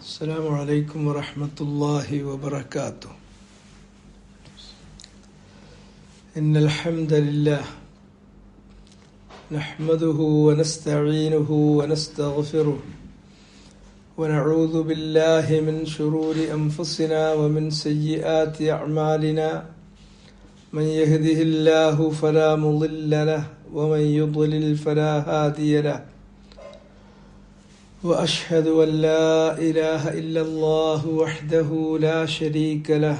السلام عليكم ورحمة الله وبركاته. إن الحمد لله نحمده ونستعينه ونستغفره ونعوذ بالله من شرور أنفسنا ومن سيئات أعمالنا. من يهده الله فلا مضل له ومن يضلل فلا هادي له. وأشهد أن لا إله إلا الله وحده لا شريك له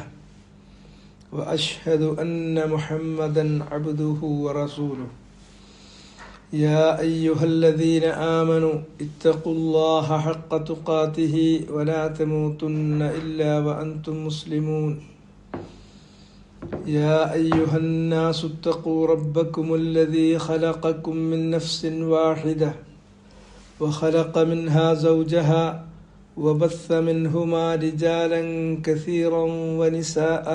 وأشهد أن محمدا عبده ورسوله. يا أيها الذين آمنوا اتقوا الله حق تقاته ولا تموتن إلا وأنتم مسلمون. يا أيها الناس اتقوا ربكم الذي خلقكم من نفس واحدة وخلق منها زوجها وبث منهما رجالا كثيرا ونساء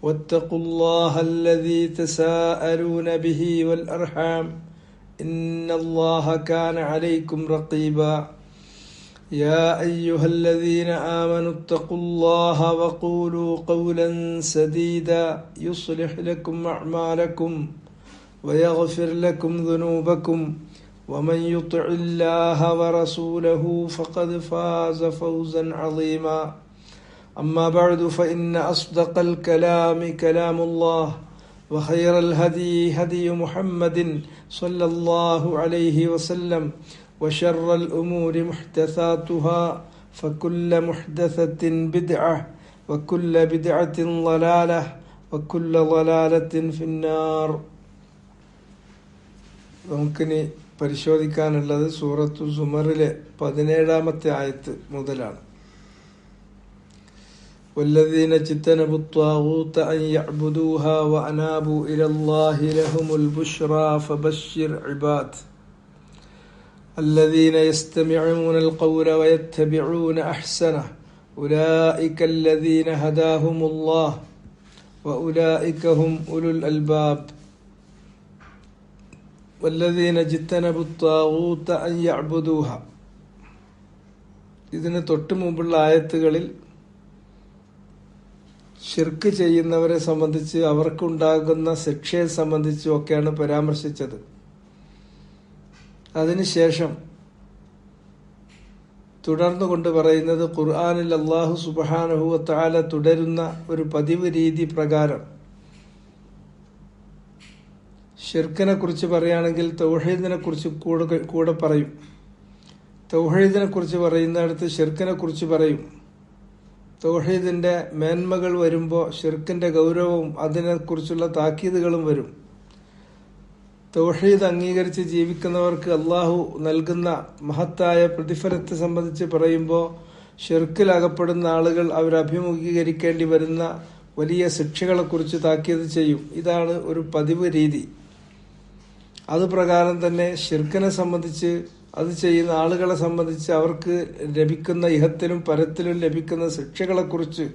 واتقوا الله الذي تساءلون به والأرحام إن الله كان عليكم رقيبا. يا أيها الذين آمنوا اتقوا الله وقولوا قولا سديدا يصلح لكم أعمالكم ويغفر لكم ذنوبكم ومن يطع الله ورسوله فقد فاز فوزا عظيما. أما بعد فإن أصدق الكلام كلام الله وخير الهدي هدي محمد صلى الله عليه وسلم وشر الأمور محدثاتها فكل محدثة بدعة وكل بدعة ضلالة وكل ضلالة في النار. നമുക്കിനി പരിശോധിക്കാനുള്ളത് സൂറത്തു സുമറിലെ 17-ാമത്തെ ആയത്ത് മുതലാണ്. والذين اجتنبوا الطاغوت أن يعبدوها وأنابوا إلى الله لهم البشرى فبشر عباد الذين يستمعون القول ويتبعون أحسنه أولئك الذين هداهم الله وأولئك هم أولو الألباب. والذين اجتنبوا الطاغوت أن يعبدوها. ഇതിന് തൊട്ടു മുമ്പുള്ള ആയത്തുകളിൽ ശിർക്ക് ചെയ്യുന്നവരെ സംബന്ധിച്ച് അവർക്കുണ്ടാകുന്ന ശിക്ഷയെ സംബന്ധിച്ചും ഒക്കെയാണ് പരാമർശിച്ചത്. അതിനുശേഷം തുടർന്നു കൊണ്ട് പറയുന്നത് ഖുർആനിൽ അല്ലാഹു സുബ്ഹാനഹു വ തആല തുടരുന്ന ഒരു പതിവ് രീതി പ്രകാരം ഷിർക്കിനെ കുറിച്ച് പറയുകയാണെങ്കിൽ തൗഹീദിനെ കുറിച്ച് കൂടെ പറയും. തൗഹീദിനെ കുറിച്ച് പറയുന്നിടത്ത് ഷിർക്കിനെ കുറിച്ച് പറയും. തൗഹീദിന്റെ മേന്മകൾ വരുമ്പോൾ ഷിർക്കിന്റെ ഗൗരവവും അതിനെക്കുറിച്ചുള്ള താക്കീതുകളും വരും. തൗഹീദ് അംഗീകരിച്ച് ജീവിക്കുന്നവർക്ക് അള്ളാഹു നൽകുന്ന മഹത്തായ പ്രതിഫലത്തെ സംബന്ധിച്ച് പറയുമ്പോൾ ഷിർക്കിൽ അകപ്പെടുന്ന ആളുകൾ അവരഭിമുഖീകരിക്കേണ്ടി വരുന്ന വലിയ ശിക്ഷകളെക്കുറിച്ച് താക്കീത് ചെയ്യും. ഇതാണ് ഒരു പതിവ് രീതി. അതുപ്രകാരം തന്നെ ഷിർക്കിനെ സംബന്ധിച്ച് അത് ചെയ്യുന്ന ആളുകളെ സംബന്ധിച്ച് അവർക്ക് ലഭിക്കുന്ന ഇഹത്തിലും പരത്തിലും ലഭിക്കുന്ന ശിക്ഷകളെക്കുറിച്ച്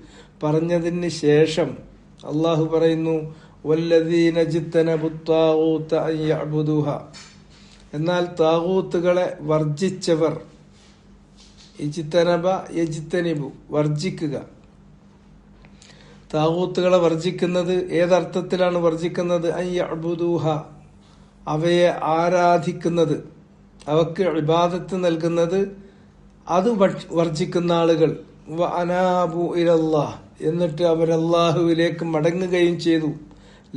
പറഞ്ഞതിന് ശേഷം അള്ളാഹു പറയുന്നു വല്ലദീന ജിത്തനബു ത്വാഗൂത അൻ യഅ്ബുദൂഹ. എന്നാൽ താഗൂത്തുകളെ വർജിച്ചവർ, ഇജ്തനബ യജ്തനിബു വർജിക്കുക. താഗൂത്തുകളെ വർജിക്കുന്നത് ഏതർത്ഥത്തിലാണ് വർജിക്കുന്നത്? അൻ യഅ്ബുദൂഹ അവയെ ആരാധിക്കുന്നത്, അവക്ക് ഇബാദത്ത് നൽകുന്നത്, അത് വർജിക്കുന്ന ആളുകൾ. വ അനാബു ഇലല്ലാഹ് എന്നിട്ട് അവർ അല്ലാഹുവിലേക്ക് മടങ്ങുകയും ചെയ്തു.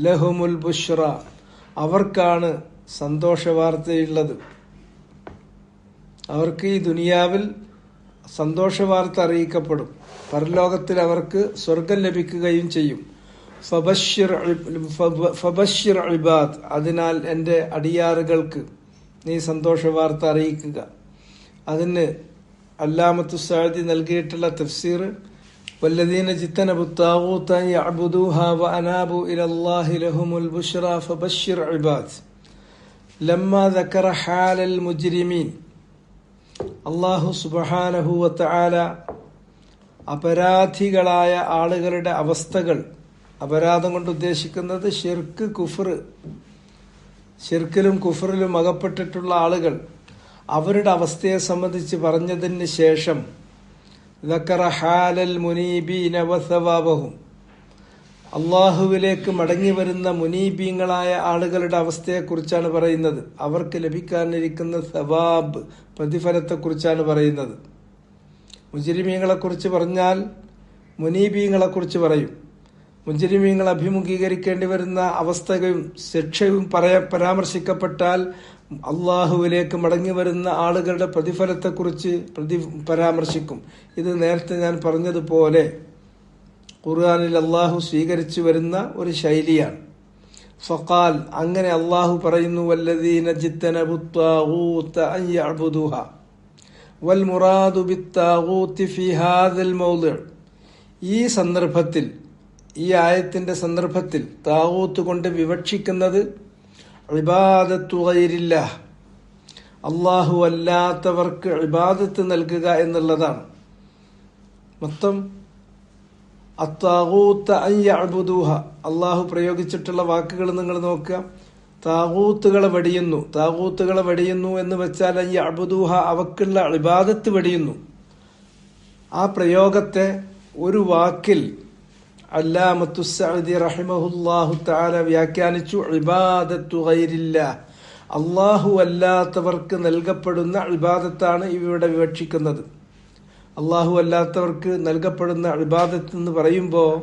ലഹുമുൽ ബുഷ്റ അവർക്കാണ് സന്തോഷ വാർത്തയുള്ളത്. അവർക്ക് ഈ ദുനിയാവിൽ സന്തോഷ വാർത്ത അറിയിക്കപ്പെടും, പരലോകത്തിൽ അവർക്ക് സ്വർഗം ലഭിക്കുകയും ചെയ്യും. ഫബശ്ശിർ ഇബാദ് അതിനാൽ എൻ്റെ അടിയാറുകൾക്ക് നീ സന്തോഷ വാർത്ത അറിയിക്കുക. അതിന് അല്ലാമത്തു സഅദി നൽകിയിട്ടുള്ള തഫ്സീർ വല്ലദീന ജിത്തനബു ത്വാഗൂത അൻ യഅ്ബുദൂഹ വഅനാബു ഇലല്ലാഹി ലഹുമുൽ ബുശ്റ ഫബശ്ശിർ ഇബാദ് ലമ്മാ ദക്കറ ഹാലൽ മുജ്രിമീൻ. അല്ലാഹു സുബ്ഹാനഹു വ തആല അപരാധികളായ ആളുകളുടെ അവസ്ഥകൾ, അപരാധം കൊണ്ട് ഉദ്ദേശിക്കുന്നത് ഷിർക്ക്, കുഫർ, ഷിർക്കിലും കുഫറിലും അകപ്പെട്ടിട്ടുള്ള ആളുകൾ അവരുടെ അവസ്ഥയെ സംബന്ധിച്ച് പറഞ്ഞതിന് ശേഷം ദക്കറ ഹാലൽ മുനീബീന വസവാബഹും. അള്ളാഹുവിലേക്ക് മടങ്ങി വരുന്ന മുനീബീങ്ങളായ ആളുകളുടെ അവസ്ഥയെക്കുറിച്ചാണ് പറയുന്നത്. അവർക്ക് ലഭിക്കാനിരിക്കുന്ന സവാബ്, പ്രതിഫലത്തെക്കുറിച്ചാണ് പറയുന്നത്. മുജ്രിമീങ്ങളെക്കുറിച്ച് പറഞ്ഞാൽ മുനീബീങ്ങളെക്കുറിച്ച് പറയും. മുജ്രിമീങ്ങൾ അഭിമുഖീകരിക്കേണ്ടി വരുന്ന അവസ്ഥയും ശിക്ഷയും പരാമർശിക്കപ്പെട്ടാൽ അള്ളാഹുവിലേക്ക് മടങ്ങി വരുന്ന ആളുകളുടെ പ്രതിഫലത്തെക്കുറിച്ച് പരാമർശിക്കും. ഇത് നേരത്തെ ഞാൻ പറഞ്ഞതുപോലെ ഖുർആനിൽ അള്ളാഹു സ്വീകരിച്ചു വരുന്ന ഒരു ശൈലിയാണ്. ഫഖാൽ, അങ്ങനെ അള്ളാഹു പറയുന്നു, വല്ലദീന ജിത്തനബു ത്വാഗൂത അൻ യഅ്ബുദൂഹ വൽ മുറാദു ബിത്താഗൂതി ഫീ ഹാദൽ മൗളിഅ്. ഈ സന്ദർഭത്തിൽ, ഈ ആയത്തിന്റെ സന്ദർഭത്തിൽ താഗൂത്ത് കൊണ്ട് വിവക്ഷിക്കുന്നത് ഇബാദത്തു ഗൈരില്ലാഹ്, അള്ളാഹു അല്ലാത്തവർക്ക് ഇബാദത്ത് നൽകുക എന്നുള്ളതാണ്. മൊത്തം അത്താഗൂത്ത അൻ യഅ്ബുദൂഹ, അള്ളാഹു പ്രയോഗിച്ചിട്ടുള്ള വാക്കുകൾ നിങ്ങൾ നോക്കുക. താഗൂത്തുകളെ വെടിയുന്നു എന്ന് വെച്ചാൽ അൻ യഅ്ബുദൂഹ, അവക്കുള്ള ഇബാദത്ത് വെടിയുന്നു. ആ പ്രയോഗത്തെ ഒരു വാക്കിൽ അല്ലാമത്തു സഅദി റഹിമഹുല്ലാഹു തആല വ്യാഖ്യാനിച്ചു, ഇബാദത്തു ഗൈരില്ലാഹ്, അള്ളാഹു അല്ലാത്തവർക്ക് നൽകപ്പെടുന്ന ഇബാദത്താണ് ഇവിടെ വിവക്ഷിക്കുന്നത്. അള്ളാഹു അല്ലാത്തവർക്ക് നൽകപ്പെടുന്ന ഇബാദത്ത് എന്ന് പറയുമ്പോൾ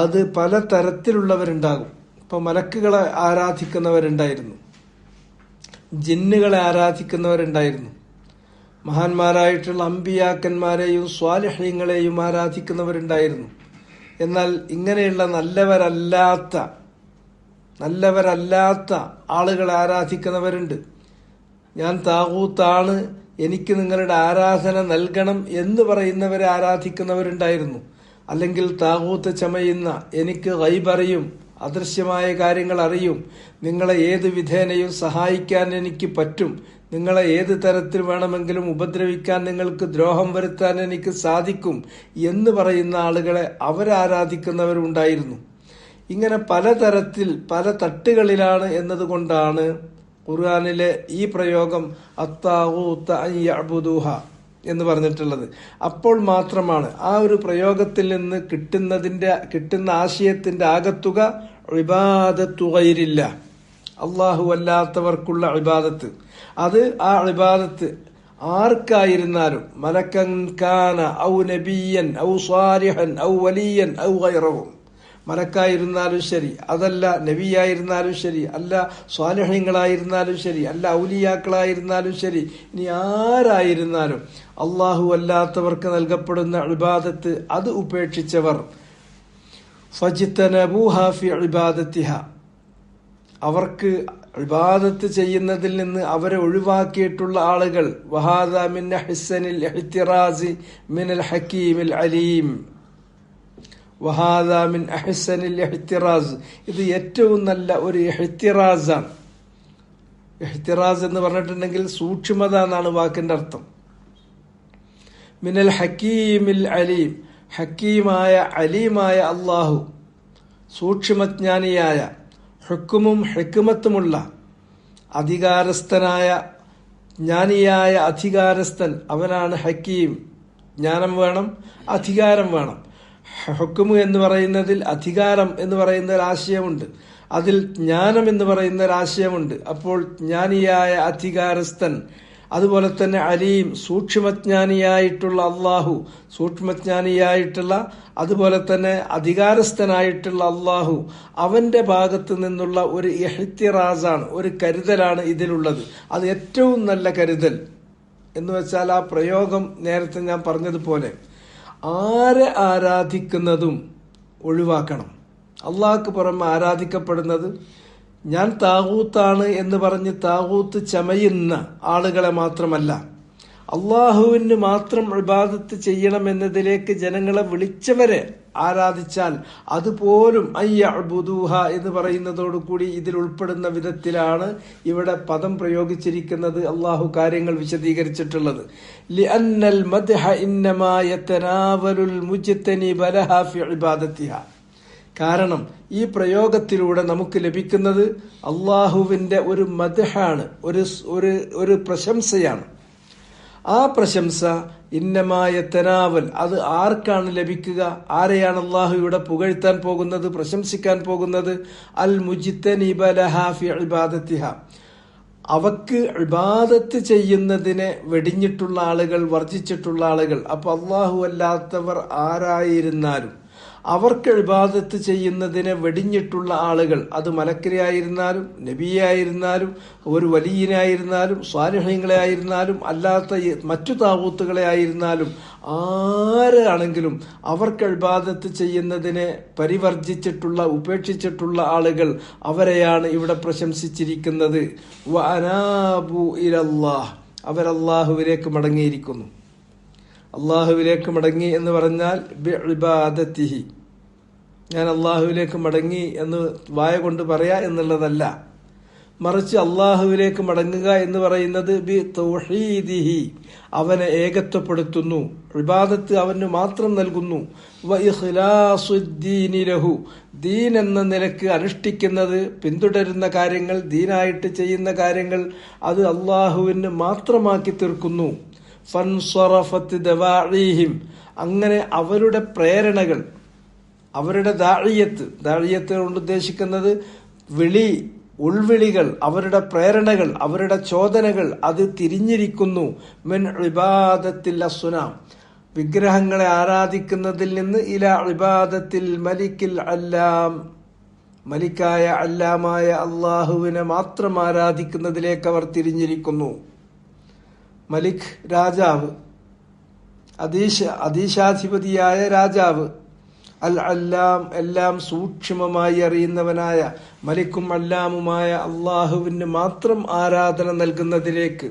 അത് പല തരത്തിലുള്ളവരുണ്ടാകും. ഇപ്പൊ മലക്കുകളെ ആരാധിക്കുന്നവരുണ്ടായിരുന്നു, ജിന്നുകളെ ആരാധിക്കുന്നവരുണ്ടായിരുന്നു, മഹാന്മാരായിട്ടുള്ള അമ്പിയാക്കന്മാരെയും സ്വാലിഹീങ്ങളെയും ആരാധിക്കുന്നവരുണ്ടായിരുന്നു. എന്നാൽ ഇങ്ങനെയുള്ള നല്ലവരല്ലാത്ത ആളുകളെ ആരാധിക്കുന്നവരുണ്ട്. ഞാൻ താഗൂത്താണ്, എനിക്ക് നിങ്ങളുടെ ആരാധന നൽകണം എന്ന് പറയുന്നവരെ ആരാധിക്കുന്നവരുണ്ടായിരുന്നു. അല്ലെങ്കിൽ താഗൂത്ത് ചമയുന്ന, എനിക്ക് ഗൈബ് അറിയും, അദൃശ്യമായ കാര്യങ്ങൾ അറിയും, നിങ്ങളെ ഏത് വിധേനയും സഹായിക്കാൻ എനിക്ക് പറ്റും, നിങ്ങളെ ഏത് തരത്തിൽ വേണമെങ്കിലും ഉപദ്രവിക്കാൻ, നിങ്ങൾക്ക് ദ്രോഹം വരുത്താൻ എനിക്ക് സാധിക്കും എന്ന് പറയുന്ന ആളുകളെ അവരാരാധിക്കുന്നവരുണ്ടായിരുന്നു. ഇങ്ങനെ പലതരത്തിൽ പല തട്ടുകളിലാണ് എന്നതുകൊണ്ടാണ് ഖുർആനിലെ ഈ പ്രയോഗം അത്താഗൂത അൻ യഅ്ബുദൂഹ എന്ന് പറഞ്ഞിട്ടുള്ളത്. അപ്പോൾ മാത്രമാണ് ആ ഒരു പ്രയോഗത്തിൽ നിന്ന് കിട്ടുന്ന ആശയത്തിന്റെ ആകത്തുക ഇബാദത്തു ഗൈരില്ലാഹ്, അള്ളാഹു അല്ലാത്തവർക്കുള്ള ഇബാദത്ത്. അത് ആ ഇബാദത്ത് ആർക്കായിരുന്നാലും, മലക്കൻ കാന ഔ നബിയൻ ഔ സ്വാലിഹൻ ഔ വലിയൻ ഔ ഗൈറഹു, മലക്കായിരുന്നാലും ശരി, അതല്ല നബിയായിരുന്നാലും ശരി, അല്ല സ്വാലിഹീങ്ങളായിരുന്നാലും ശരി, അല്ല ഔലിയാക്കളായിരുന്നാലും ശരി, ഇനി ആരായിരുന്നാലും അള്ളാഹു അല്ലാത്തവർക്ക് നൽകപ്പെടുന്ന ഇബാദത്ത് അത് ഉപേക്ഷിച്ചവർ ഫജ്തനബൂഹ ഫി ഇബാദത്തിഹ, അവർക്ക് ഇബാദത്ത് ചെയ്യുന്നതിൽ നിന്ന് അവരെ ഒഴിവാക്കിയിട്ടുള്ള ആളുകൾ, വഹാദ മിൻ അഹ്സനിൽ ഇഹ്തിറാസി മിനൽ ഹകീമിൽ അലീം, വഹാദ മിൻ അഹ്സനിൽ ഇഹ്തിറാസ്, ഇത് ഏറ്റവും നല്ല ഒരു ഇഹ്തിറാസാണ്. ഇഹ്തിറാസ് എന്ന് പറഞ്ഞിട്ടുണ്ടെങ്കിൽ സൂക്ഷ്മത എന്നാണ് വാക്കിന്റെ അർത്ഥം. മിനൽ ഹകീമിൽ അലീം, ഹക്കീമായ അലീമായ അള്ളാഹു, സൂക്ഷ്മജ്ഞാനിയായ, ഹുക്കുമും ഹിക്മത്തുമുള്ള, അധികാരസ്ഥനായ, ജ്ഞാനിയായ അധികാരസ്ഥൻ, അവനാണ് ഹക്കീം. ജ്ഞാനം വേണം, അധികാരം വേണം. ഹുക്കുമ് എന്ന് പറയുന്നതിൽ അധികാരം എന്ന് പറയുന്ന ഒരാശയമുണ്ട്, അതിൽ ജ്ഞാനം എന്ന് പറയുന്ന ഒരാശയമുണ്ട്. അപ്പോൾ ജ്ഞാനിയായ അധികാരസ്ഥൻ, അതുപോലെ തന്നെ അലീം, സൂക്ഷ്മജ്ഞാനിയായിട്ടുള്ള അള്ളാഹു, സൂക്ഷ്മജ്ഞാനിയായിട്ടുള്ള, അതുപോലെ തന്നെ അധികാരസ്ഥനായിട്ടുള്ള അള്ളാഹു, അവന്റെ ഭാഗത്ത് നിന്നുള്ള ഒരു ഇഹ്തിറാസാണ്, ഒരു കരുതലാണ് ഇതിലുള്ളത്. അത് ഏറ്റവും നല്ല കരുതൽ എന്ന് വെച്ചാൽ ആ പ്രയോഗം നേരത്തെ ഞാൻ പറഞ്ഞതുപോലെ ആരെ ആരാധിക്കുന്നതും ഒഴിവാക്കണം. അള്ളാഹ്ക്ക് പുറമെ ആരാധിക്കപ്പെടുന്നത്, ഞാൻ താഗൂത്താണ് എന്ന് പറഞ്ഞ് താഗൂത്ത് ചമയുന്ന ആളുകളെ മാത്രമല്ല, അള്ളാഹുവിന് മാത്രം ഇബാദത്ത് ചെയ്യണമെന്നതിലേക്ക് ജനങ്ങളെ വിളിച്ചവരെ ആരാധിച്ചാൽ അതുപോലും അൻ യഅ്ബുദൂഹ എന്ന് പറയുന്നതോടുകൂടി ഇതിൽ ഉൾപ്പെടുന്ന വിധത്തിലാണ് ഇവിടെ പദം പ്രയോഗിച്ചിരിക്കുന്നത്. അള്ളാഹു കാര്യങ്ങൾ വിശദീകരിച്ചിട്ടുള്ളത്. ലിഅന്നൽ മദ്ഹ ഇന്നമാ യതനാവലുൽ മുജ്തനിബ ലഹാ ഫി ഇബാദത്തിഹ, കാരണം ഈ പ്രയോഗത്തിലൂടെ നമുക്ക് ലഭിക്കുന്നത് അള്ളാഹുവിന്റെ ഒരു മദ്ഹാണ്, ഒരു പ്രശംസയാണ്. ആ പ്രശംസ ഇന്നമായ തനാവൽ, അത് ആർക്കാണ് ലഭിക്കുക? ആരെയാണ് അള്ളാഹു ഇവിടെ പുകഴ്ത്താൻ പോകുന്നത്, പ്രശംസിക്കാൻ പോകുന്നത്? അൽ മുജ്തനിബ ലഹാ ഫി ഇബാദത്തിഹ, അവക്ക് ഇബാദത്ത് ചെയ്യുന്നതിനെ വെടിഞ്ഞിട്ടുള്ള ആളുകൾ, വർജിച്ചിട്ടുള്ള ആളുകൾ. അപ്പൊ അള്ളാഹു അല്ലാത്തവർ ആരായിരുന്നാലും അവർക്ക് ഇബാദത്ത് ചെയ്യുന്നതിനെ വെടിഞ്ഞിട്ടുള്ള ആളുകൾ, അത് മലക്കിനെയായിരുന്നാലും നബിയായിരുന്നാലും ഒരു വലിയനായിരുന്നാലും സ്വാലിഹീങ്ങളെ ആയിരുന്നാലും അല്ലാത്ത മറ്റു താവൂത്തുകളെ ആയിരുന്നാലും ആരാണെങ്കിലും അവർക്ക് ഇബാദത്ത് ചെയ്യുന്നതിനെ പരിവർജിച്ചിട്ടുള്ള, ഉപേക്ഷിച്ചിട്ടുള്ള ആളുകൾ, അവരെയാണ് ഇവിടെ പ്രശംസിച്ചിരിക്കുന്നത്. വഅനാബു ഇലല്ലാഹ്, അവരല്ലാഹുവിലേക്ക് മടങ്ങിയിരിക്കുന്നു. അള്ളാഹുവിലേക്ക് മടങ്ങി എന്ന് പറഞ്ഞാൽ ബിഇബാദത്തിഹി, ഞാൻ അള്ളാഹുവിലേക്ക് മടങ്ങി എന്ന് വായ കൊണ്ട് പറയാ എന്നുള്ളതല്ല, മറിച്ച് അള്ളാഹുവിലേക്ക് മടങ്ങുക എന്ന് പറയുന്നത് ബി തൗഹീദിഹി, അവനെ ഏകത്വപ്പെടുത്തുന്നു, ഇബാദത്ത് അവന് മാത്രം നൽകുന്നു. വ ഇഖ്ലാസുദ്ദീനി ലഹു, ദീൻ എന്ന നിലക്ക് അനുഷ്ഠിക്കുന്നത്, പിന്തുടരുന്ന കാര്യങ്ങൾ, ദീനായിട്ട് ചെയ്യുന്ന കാര്യങ്ങൾ അത് അള്ളാഹുവിന് മാത്രമാക്കി തീർക്കുന്നു. ഫൻസറഫത്ത് ദവാഇഹിം, അങ്ങനെ അവരുടെ പ്രേരണകൾ, അവരുടെ ദാഇയത്ത് കൊണ്ട് ഉദ്ദേശിക്കുന്നത് വിളി, ഉൾവിളികൾ, അവരുടെ പ്രേരണകൾ, അവരുടെ ചോദനകൾ അത് തിരിഞ്ഞിരിക്കുന്നു. മിൻ ഇബാദത്തിൽ അസ്നാം, വിഗ്രഹങ്ങളെ ആരാധിക്കുന്നതിൽ നിന്ന് ഇല ഇബാദത്തിൽ മലിക്കിൽ അല്ലാം, മലിക്കായ അല്ലാമായ അള്ളാഹുവിനെ മാത്രം ആരാധിക്കുന്നതിലേക്ക് അവർ തിരിഞ്ഞിരിക്കുന്നു. മലിക് രാജാവ്, അധീശാധിപതിയായ രാജാവ്, അൽ അല്ലാം എല്ലാം സൂക്ഷ്മമായി അറിയുന്നവനായ മലിക്കും അല്ലാമുമായ അള്ളാഹുവിന് മാത്രം ആരാധന നൽകുന്നതിലേക്ക്,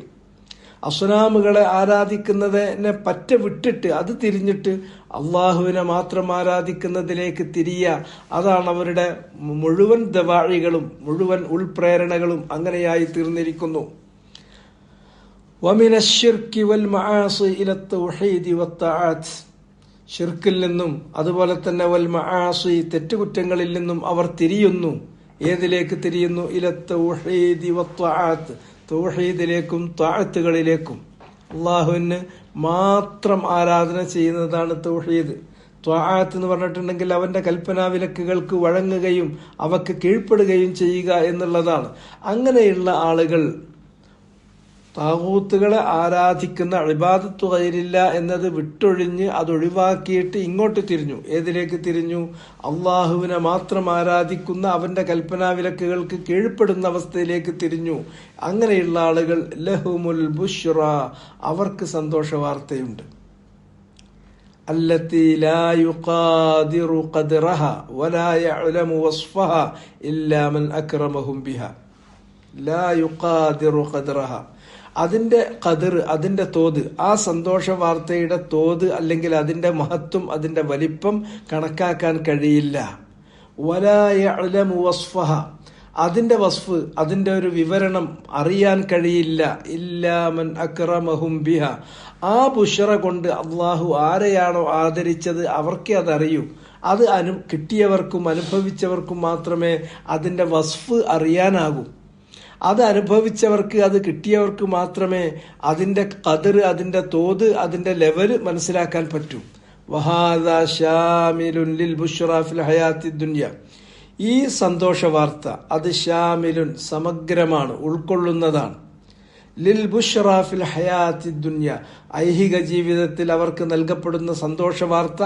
അസ്നാമുകളെ ആരാധിക്കുന്നതിനെ പറ്റ വിട്ടിട്ട് അത് തിരിഞ്ഞിട്ട് അള്ളാഹുവിനെ മാത്രം ആരാധിക്കുന്നതിലേക്ക് തിരിയുക, അതാണ് അവരുടെ മുഴുവൻ ദവാഴികളും മുഴുവൻ ഉൾപ്രേരണകളും അങ്ങനെയായി തീർന്നിരിക്കുന്നു. വമിന ശിർക്കി വൽ മആസി ഇല തൗഹീദി വത്തആത്ത്, ഷിർക്കിൽ നിന്നും അതുപോലെ തന്നെ വൽ മആസി തെറ്റുകുറ്റങ്ങളിൽ നിന്നും അവർ തിരിയുന്നു. ഏതിലേക്ക് തിരിയുന്നു? ഇല തൗഹീദി വത്തആത്ത്, തൗഹീദിലേക്കും ത്വഅത്തുകളിലേക്കും. അള്ളാഹുവിന് മാത്രം ആരാധന ചെയ്യുന്നതാണ് തൗഹീദ്. ത്വഅത്ത് എന്ന് പറഞ്ഞിട്ടുണ്ടെങ്കിൽ അവന്റെ കൽപ്പനാ വിലക്കുകൾക്ക് വഴങ്ങുകയും അവക്ക് കീഴ്പ്പെടുകയും ചെയ്യുക എന്നുള്ളതാണ്. അങ്ങനെയുള്ള ആളുകൾ താഗൂത്തുകളെ ആരാധിക്കുന്ന ഇബാദത്തു ഗൈരില്ല എന്നത് വിട്ടൊഴിഞ്ഞ് അതൊഴിവാക്കിയിട്ട് ഇങ്ങോട്ട് തിരിഞ്ഞു. ഏതിലേക്ക് തിരിഞ്ഞു? അള്ളാഹുവിനെ മാത്രം ആരാധിക്കുന്ന, അവന്റെ കൽപ്പനാ വിലക്കുകൾക്ക് കീഴ്പ്പെടുന്ന അവസ്ഥയിലേക്ക് തിരിഞ്ഞു. അങ്ങനെയുള്ള ആളുകൾ ലഹുമുൽ ബുശ്റ, അവർക്ക് സന്തോഷ വാർത്തയുണ്ട്. അല്ലത്തി ലാ യുഖാദിറു ഖദ്റഹ വലാ യഅലമു വസ്ഫഹ ഇല്ലാ മൻ അക്രമഹും ബിഹ. ലാ യുഖാദിറു ഖദ്റഹ, അതിന്റെ ഖദർ, അതിന്റെ തോത്, ആ സന്തോഷ വാർത്തയുടെ തോത് അല്ലെങ്കിൽ അതിന്റെ മഹത്വം, അതിന്റെ വലിപ്പം കണക്കാക്കാൻ കഴിയില്ല. വലാ യഅലമു വസ്ഫഹ, അതിന്റെ വസ്ഫ്, അതിന്റെ ഒരു വിവരണം അറിയാൻ കഴിയില്ല. ഇല്ലാ മൻ അക്രമഹും ബിഹ, ആ ബുശ്റ കൊണ്ട് അള്ളാഹു ആരെയാണോ ആദരിച്ചത് അവർക്കേ അതറിയൂ. അത് കിട്ടിയവർക്കും അനുഭവിച്ചവർക്കും മാത്രമേ അതിന്റെ വസ്ഫ് അറിയാനാകൂ. അത് അനുഭവിച്ചവർക്ക്, അത് കിട്ടിയവർക്ക് മാത്രമേ അതിന്റെ ഖദർ, അതിന്റെ തോത്, അതിന്റെ ലെവല് മനസ്സിലാക്കാൻ പറ്റൂ. വഹാദാ ശാമിലുൻ ലിൽ ബുശ്റാ ഫിൽ ഹയാത്തി ദുനിയ, ഈ സന്തോഷ വാർത്ത അത് ശാമിലുൻ സമഗ്രമാണ്, ഉൾക്കൊള്ളുന്നതാണ്. ലിൽ ബുശ്റാ ഫിൽ ഹയാത്തി ദുനിയ, ഐഹിക ജീവിതത്തിൽ അവർക്ക് നൽകപ്പെടുന്ന സന്തോഷ വാർത്ത.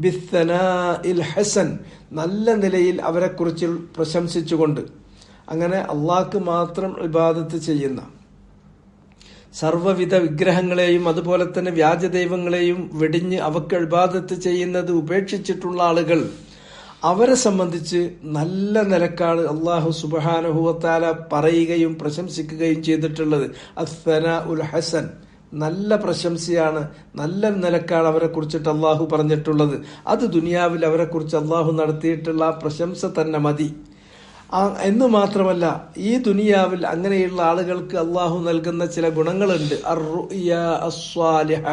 ബിസ്സനാഇൽ ഹസൻ, നല്ല നിലയിൽ അവരെക്കുറിച്ച് പ്രശംസിച്ചുകൊണ്ട്. അങ്ങനെ അള്ളാഹ്ക്ക് മാത്രം ഇബാദത്ത് ചെയ്യുന്ന, സർവ്വവിധ വിഗ്രഹങ്ങളെയും അതുപോലെ തന്നെ വ്യാജദൈവങ്ങളെയും വെടിഞ്ഞ് അവക്ക് ഇബാദത്ത് ചെയ്യുന്നത് ഉപേക്ഷിച്ചിട്ടുള്ള ആളുകൾ, അവരെ സംബന്ധിച്ച് നല്ല നിലക്കാണ് അള്ളാഹു സുബ്ഹാനഹു വ തആല പറയുകയും പ്രശംസിക്കുകയും ചെയ്തിട്ടുള്ളത്. അസ്സനാഉൽ ഹസൻ, നല്ല പ്രശംസയാണ്, നല്ല നിലക്കാണ് അവരെ കുറിച്ചിട്ട് അള്ളാഹു പറഞ്ഞിട്ടുള്ളത്. അത് ദുനിയാവിൽ അവരെ കുറിച്ച് അള്ളാഹു നടത്തിയിട്ടുള്ള ആ പ്രശംസ തന്നെ മതി. എന്ന് മാത്രമല്ല, ഈ ദുനിയാവിൽ അങ്ങനെയുള്ള ആളുകൾക്ക് അള്ളാഹു നൽകുന്ന ചില ഗുണങ്ങളുണ്ട്. അർറുയ അസ്വാലിഹ,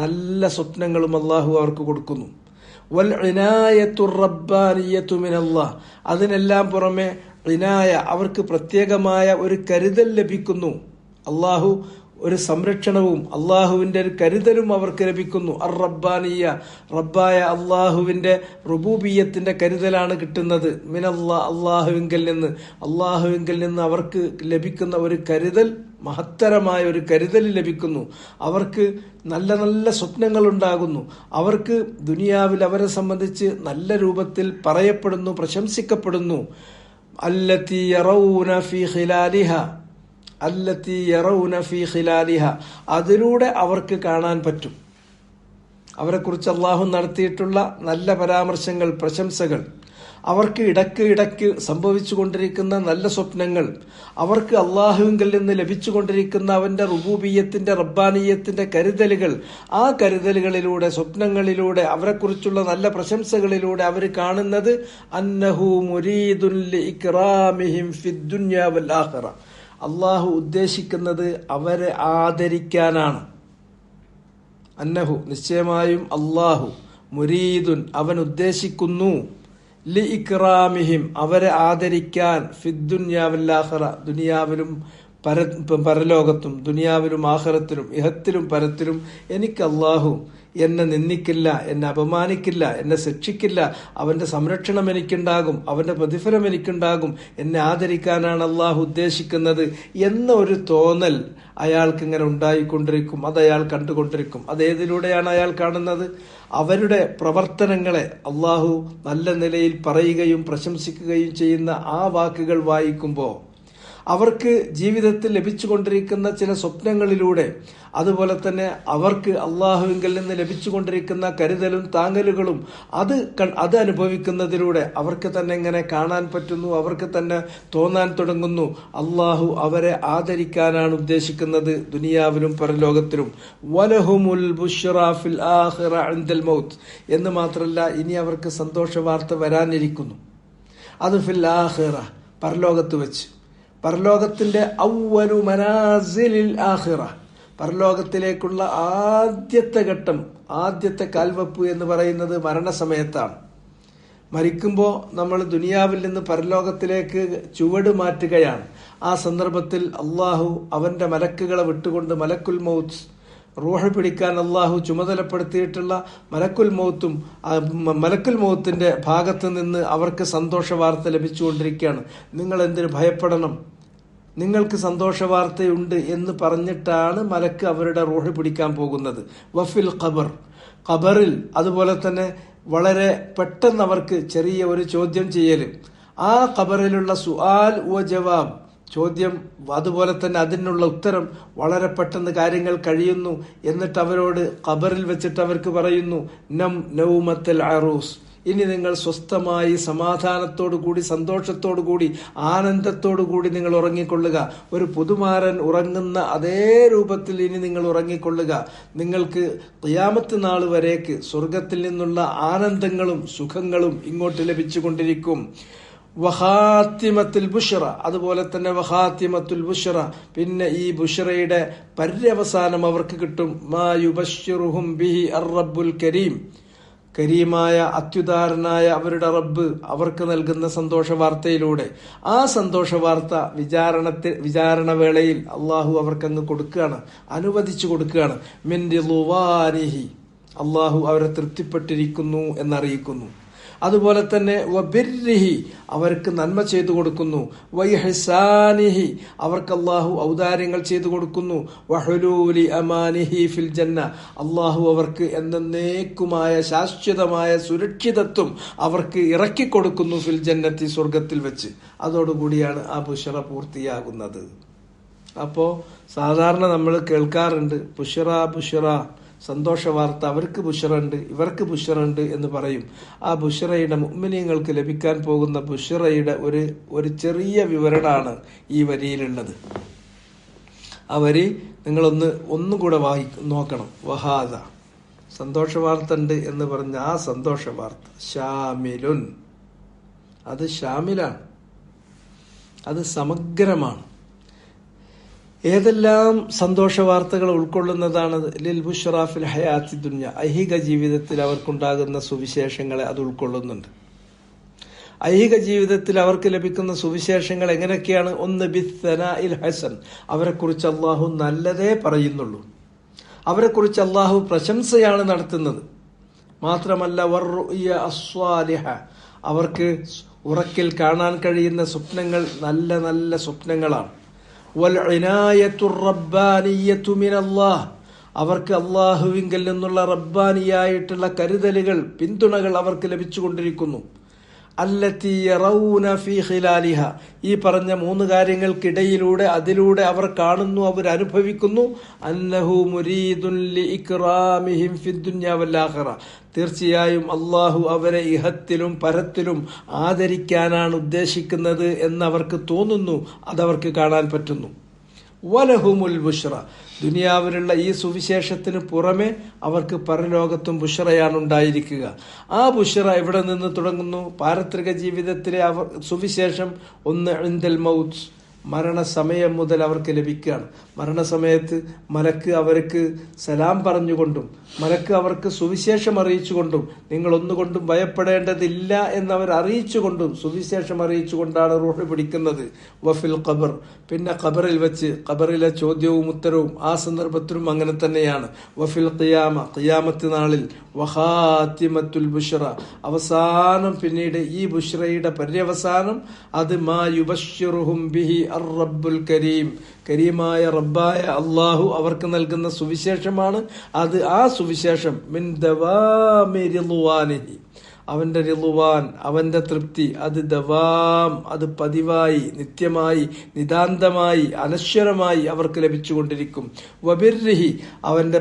നല്ല സ്വപ്നങ്ങളും അള്ളാഹു അവർക്ക് കൊടുക്കുന്നു. വൽ ഇനായത്തു റബ്ബാനിയത്തു മിനല്ലാഹ്, അതിനെല്ലാം പുറമെ ഇനായ, അവർക്ക് പ്രത്യേകമായ ഒരു കരുതൽ ലഭിക്കുന്നു. അള്ളാഹു ഒരു സംരക്ഷണവും അള്ളാഹുവിന്റെ ഒരു കരുതലും അവർക്ക് ലഭിക്കുന്നു. അർ റബ്ബാനിയ, റബ്ബായ അള്ളാഹുവിന്റെ റുബൂബിയ്യത്തിന്റെ കരുതലാണ് കിട്ടുന്നത്. അള്ളാഹുവിങ്കൽ നിന്ന് അവർക്ക് ലഭിക്കുന്ന ഒരു കരുതൽ, മഹത്തരമായ ഒരു കരുതൽ ലഭിക്കുന്നു. അവർക്ക് നല്ല നല്ല സ്വപ്നങ്ങൾ ഉണ്ടാകുന്നു. അവർക്ക് ദുനിയാവിൽ അവരെ സംബന്ധിച്ച് നല്ല രൂപത്തിൽ പറയപ്പെടുന്നു, പ്രശംസിക്കപ്പെടുന്നു. അല്ലത്തി യറൗന ഫീ ഖിലാലിഹ, അതിലൂടെ അവർക്ക് കാണാൻ പറ്റും. അവരെക്കുറിച്ച് അള്ളാഹു നടത്തിയിട്ടുള്ള നല്ല പരാമർശങ്ങൾ, പ്രശംസകൾ, അവർക്ക് ഇടയ്ക്ക് സംഭവിച്ചു കൊണ്ടിരിക്കുന്ന നല്ല സ്വപ്നങ്ങൾ, അവർക്ക് അള്ളാഹുവിങ്കിൽ നിന്ന് ലഭിച്ചുകൊണ്ടിരിക്കുന്ന അവന്റെ റുബൂബിയ്യത്തിന്റെ, റബ്ബാനിയ്യത്തിന്റെ കരുതലുകൾ, ആ കരുതലുകളിലൂടെ, സ്വപ്നങ്ങളിലൂടെ, അവരെക്കുറിച്ചുള്ള നല്ല പ്രശംസകളിലൂടെ അവർ കാണുന്നത് അന്നഹു മുരീദുൻ ലിഇക്റാമിഹിം ഫിദ്ദുനിയ വൽ ആഖിറ, അള്ളാഹു ഉദ്ദേശിക്കുന്നത് അവരെ ആദരിക്കാനാണ്. അന്നഹു, നിശ്ചയമായും അള്ളാഹു, മുരീദുൻ, അവൻ ഉദ്ദേശിക്കുന്നു, ലി ഇക്റാമിഹിം, അവരെ ആദരിക്കാൻ, ഫിദ്ദുനിയ വൽ ആഖിറ, ദുനിയാവിലും പരലോകത്തും, ദുനിയാവിലും ആഖിറത്തിലും, ഇഹത്തിലും പരത്തിലും എനിക്ക് അള്ളാഹു എന്നെ നിന്ദിക്കില്ല, എന്നെ അപമാനിക്കില്ല, എന്നെ ശിക്ഷിക്കില്ല, അവന്റെ സംരക്ഷണം എനിക്കുണ്ടാകും, അവന്റെ പ്രതിഫലം എനിക്കുണ്ടാകും, എന്നെ ആദരിക്കാനാണ് അള്ളാഹു ഉദ്ദേശിക്കുന്നത് എന്ന ഒരു തോന്നൽ അയാൾക്ക് ഇങ്ങനെ ഉണ്ടായിക്കൊണ്ടിരിക്കും. അത് അയാൾ കണ്ടുകൊണ്ടിരിക്കും. അതേതിലൂടെയാണ് അയാൾ കാണുന്നത്? അവരുടെ പ്രവർത്തനങ്ങളെ അള്ളാഹു നല്ല നിലയിൽ പറയുകയും പ്രശംസിക്കുകയും ചെയ്യുന്ന ആ വാക്കുകൾ വായിക്കുമ്പോൾ, അവർക്ക് ജീവിതത്തിൽ ലഭിച്ചുകൊണ്ടിരിക്കുന്ന ചില സ്വപ്നങ്ങളിലൂടെ, അതുപോലെ തന്നെ അവർക്ക് അള്ളാഹുവിങ്കിൽ നിന്ന് ലഭിച്ചുകൊണ്ടിരിക്കുന്ന കരുതലും താങ്ങലുകളും അത് അനുഭവിക്കുന്നതിലൂടെ അവർക്ക് തന്നെ ഇങ്ങനെ കാണാൻ പറ്റുന്നു. അവർക്ക് തന്നെ തോന്നാൻ തുടങ്ങുന്നു അള്ളാഹു അവരെ ആദരിക്കാനാണ് ഉദ്ദേശിക്കുന്നത് ദുനിയാവിലും പരലോകത്തിലും. വലഹുമുൽ ബുശ്റാ ഫിൽ ആഖിറ ഇൻദൽ മൗത്ത് എന്ന് മാത്രമല്ല, ഇനി അവർക്ക് സന്തോഷ വാർത്ത വരാനിരിക്കുന്നു. അത് ഫിൽ ആഖിറ, പരലോകത്ത് വെച്ച്. പരലോകത്തിന്റെ അവ്വലു മനാസിലിൽ ആഖിറ, പരലോകത്തിലേക്കുള്ള ആദ്യത്തെ ഘട്ടം, ആദ്യത്തെ കാൽവെപ്പ് എന്ന് പറയുന്നത് മരണസമയത്താണ്. മരിക്കുമ്പോൾ നമ്മൾ ദുനിയാവിൽ നിന്ന് പരലോകത്തിലേക്ക് ചുവട് മാറ്റുകയാണ്. ആ സന്ദർഭത്തിൽ അള്ളാഹു അവന്റെ മലക്കുകളെ വിട്ടുകൊണ്ട്, മലക്കുൽ മൗത്ത്, റൂഹ് പിടിക്കാൻ അള്ളാഹു ചുമതലപ്പെടുത്തിയിട്ടുള്ള മലക്കുൽ മൗത്തിന്റെ ഭാഗത്ത് നിന്ന് അവർക്ക് സന്തോഷ വാർത്ത ലഭിച്ചുകൊണ്ടിരിക്കുകയാണ്. നിങ്ങൾ എന്തിനു ഭയപ്പെടണം, നിങ്ങൾക്ക് സന്തോഷ വാർത്തയുണ്ട് എന്ന് പറഞ്ഞിട്ടാണ് മലക്ക് അവരുടെ റൂഹ് പിടിക്കാൻ പോകുന്നത്. വഫിൽ ഖബർ, ഖബറിൽ അതുപോലെ തന്നെ വളരെ പെട്ടെന്ന് അവർക്ക് ചെറിയ ഒരു ചോദ്യം ചെയ്യല്, ആ ഖബറിലുള്ള സുആൽ വ ജവാബ്, ചോദ്യം അതുപോലെ തന്നെ അതിനുള്ള ഉത്തരം വളരെ പെട്ടെന്ന് കാര്യങ്ങൾ കഴിയുന്നു. എന്നിട്ട് അവരോട് ഖബറിൽ വെച്ചിട്ട് അവർക്ക് പറയുന്നു, നൗമത്തുൽ അറൂസ്, ഇനി നിങ്ങൾ സ്വസ്ഥമായി സമാധാനത്തോടു കൂടി, സന്തോഷത്തോടു കൂടി, ആനന്ദത്തോടു കൂടി നിങ്ങൾ ഉറങ്ങിക്കൊള്ളുക. ഒരു പുതുമാരൻ ഉറങ്ങുന്ന അതേ രൂപത്തിൽ ഇനി നിങ്ങൾ ഉറങ്ങിക്കൊള്ളുക. നിങ്ങൾക്ക് ഖിയാമത്ത് നാൾ വരേക്ക് സ്വർഗത്തിൽ നിന്നുള്ള ആനന്ദങ്ങളും സുഖങ്ങളും ഇങ്ങോട്ട് ലഭിച്ചുകൊണ്ടിരിക്കും. വഹാത്തിമത്തുൽ ബുഷ്റ, അതുപോലെ തന്നെ വഹാത്തിമത്തുൽ ബുഷ്റ, പിന്നെ ഈ ബുഷ്റയുടെ പര്യവസാനം അവർക്ക് കിട്ടും. മാ യുബശ്ശിറുഹും ബിഹി അർ റബ്ബുൽ കരീം, കരീമായ അത്യുദാരനായ അവരുടെ റബ്ബ് അവർക്ക് നൽകുന്ന സന്തോഷ വാർത്തയിലൂടെ. ആ സന്തോഷ വാർത്ത വിചാരണ വേളയിൽ അള്ളാഹു അവർക്കങ്ങ് കൊടുക്കുകയാണ്, അനുവദിച്ചു കൊടുക്കുകയാണ്. മിൻ റിളവാനിഹി, അള്ളാഹു അവരെ തൃപ്തിപ്പെട്ടിരിക്കുന്നു എന്നറിയിക്കുന്നു. അതുപോലെ തന്നെ വബിർരിഹി, അവർക്ക് നന്മ ചെയ്തു കൊടുക്കുന്നു. വൈഹ്സാനിഹി, അവർക്ക് അള്ളാഹു ഔദാര്യങ്ങൾ ചെയ്തു കൊടുക്കുന്നു. വഹുലൂലി അമാനിഹി ഫിൽ ജന്ന, അള്ളാഹു അവർക്ക് എന്നേക്കുമായ ശാശ്വതമായ സുരക്ഷിതത്വം അവർക്ക് ഇറക്കിക്കൊടുക്കുന്നു. ഫിൽ ജന്നത്തി, സ്വർഗത്തിൽ വെച്ച്. അതോടുകൂടിയാണ് ആ ബുശ്റ പൂർത്തിയാകുന്നത്. അപ്പോ സാധാരണ നമ്മൾ കേൾക്കാറുണ്ട്, ബുശ്റ സന്തോഷ വാർത്ത, അവർക്ക് ബുശ്റയുണ്ട്, ഇവർക്ക് ബുശ്റയുണ്ട് എന്ന് പറയും. ആ ബുശ്റയുടെ, മുഅ്മിനീങ്ങൾക്ക് ലഭിക്കാൻ പോകുന്ന ബുശ്റയുടെ ഒരു ചെറിയ വിവരണമാണ് ഈ വരിയിലുള്ളത്. ആ വരി ഒന്നുകൂടെ നോക്കണം. വഹാദ, സന്തോഷ വാർത്ത ഉണ്ട് എന്ന് പറഞ്ഞ ആ സന്തോഷ വാർത്ത ഷാമിലുൻ, അത് ഷാമിലാണ്, അത് സമഗ്രമാണ്. ഏതെല്ലാം സന്തോഷ വാർത്തകൾ ഉൾക്കൊള്ളുന്നതാണ്? ലിൽ ബുശ്റാ ഫിൽ ഹയാത്തി ദുനിയ, ഐഹിക ജീവിതത്തിൽ അവർക്കുണ്ടാകുന്ന സുവിശേഷങ്ങളെ അത് ഉൾക്കൊള്ളുന്നുണ്ട്. ഐഹിക ജീവിതത്തിൽ അവർക്ക് ലഭിക്കുന്ന സുവിശേഷങ്ങൾ എങ്ങനെയൊക്കെയാണ്? ഒന്ന് ബിസ്സനാഇൽ ഹസൻ, അവരെക്കുറിച്ച് അള്ളാഹു നല്ലതേ പറയുന്നുള്ളൂ, അവരെക്കുറിച്ച് അള്ളാഹു പ്രശംസയാണ് നടത്തുന്നത്. മാത്രമല്ല വറുയ അസ്വാലിഹ, അവർക്ക് ഉറക്കിൽ കാണാൻ കഴിയുന്ന സ്വപ്നങ്ങൾ നല്ല നല്ല സ്വപ്നങ്ങളാണ്. വൽ ഇനായത്തുർ റബ്ബാനിയ്യതു മിനല്ലാഹ്, അവർക്ക് അള്ളാഹുവിങ്കിൽ നിന്നുള്ള റബ്ബാനിയായിട്ടുള്ള കരുതലുകൾ, പിന്തുണകൾ അവർക്ക് ലഭിച്ചുകൊണ്ടിരിക്കുന്നു. അല്ലത്തി യറൗന ഫീ ഖിലാലിഹ, ഈ പറഞ്ഞ മൂന്ന് കാര്യങ്ങൾക്കിടയിലൂടെ അതിലൂടെ അവർ കാണുന്നു, അവർ അനുഭവിക്കുന്നു. അന്നഹു മുരീദുൻ ലിഇക്റാമിഹിം ഫിദ്ദുനിയ വൽ ആഖിറ, തീർച്ചയായും അള്ളാഹു അവരെ ഇഹത്തിലും പരത്തിലും ആദരിക്കാനാണ് ഉദ്ദേശിക്കുന്നത് എന്നവർക്ക് തോന്നുന്നു, അതവർക്ക് കാണാൻ പറ്റുന്നു. വലഹുമുൽ ബുഷ്റ, ദുനിയാവിലുള്ള ഈ സുവിശേഷത്തിന് പുറമെ അവർക്ക് പരലോകത്തും ബുഷ്റയാണ് ഉണ്ടായിരിക്കുക. ആ ബുഷ്റ എവിടെ നിന്ന് തുടങ്ങുന്നു? പാരത്രിക ജീവിതത്തിലെ സുവിശേഷം ഒന്ന് ഇൻദൽ മൗത്ത്, മരണസമയം മുതൽ അവർക്ക് ലഭിക്കുകയാണ്. മരണസമയത്ത് മലക്ക് അവർക്ക് സലാം പറഞ്ഞുകൊണ്ടും മലക്ക് അവർക്ക് സുവിശേഷം അറിയിച്ചുകൊണ്ടും നിങ്ങൾ ഒന്നുകൊണ്ടും ഭയപ്പെടേണ്ടതില്ല എന്നവർ അറിയിച്ചുകൊണ്ടും സുവിശേഷം അറിയിച്ചുകൊണ്ടാണ് റൂഹ് പിടിക്കുന്നത്. വഫിൽ ഖബർ, പിന്നെ ഖബറിൽ വെച്ച് ഖബറിലെ ചോദ്യവും ഉത്തരവും ആ സന്ദർഭത്തിലും അങ്ങനെ തന്നെയാണ്. വഫിൽ ഖിയാമ, ഖിയാമത്ത് നാളിൽ. വഖാത്തിമത്തുൽ ബുഷ്റ, അവസാനം, പിന്നീട് ഈ ബുഷ്റയുടെ പര്യവസാനം അത് മാ യുബശ്ശിറുഹും ബിഹി അർ റബ്ബുൽ കരീം, കരീമായ റബ്ബായ അള്ളാഹു അവർക്ക് നൽകുന്ന സുവിശേഷമാണ്. അത് ആ സുവിശേഷം മിൻ ദവാമി റിളവാനിഹി, അവന്റെ റിളുവാൻ, അവന്റെ തൃപ്തി, അത് ദവാം, അത് പതിവായി, നിത്യമായി, നിതാന്തമായി, അനശ്വരമായി അവർക്ക് ലഭിച്ചുകൊണ്ടിരിക്കും. വബിർരിഹി, അവന്റെ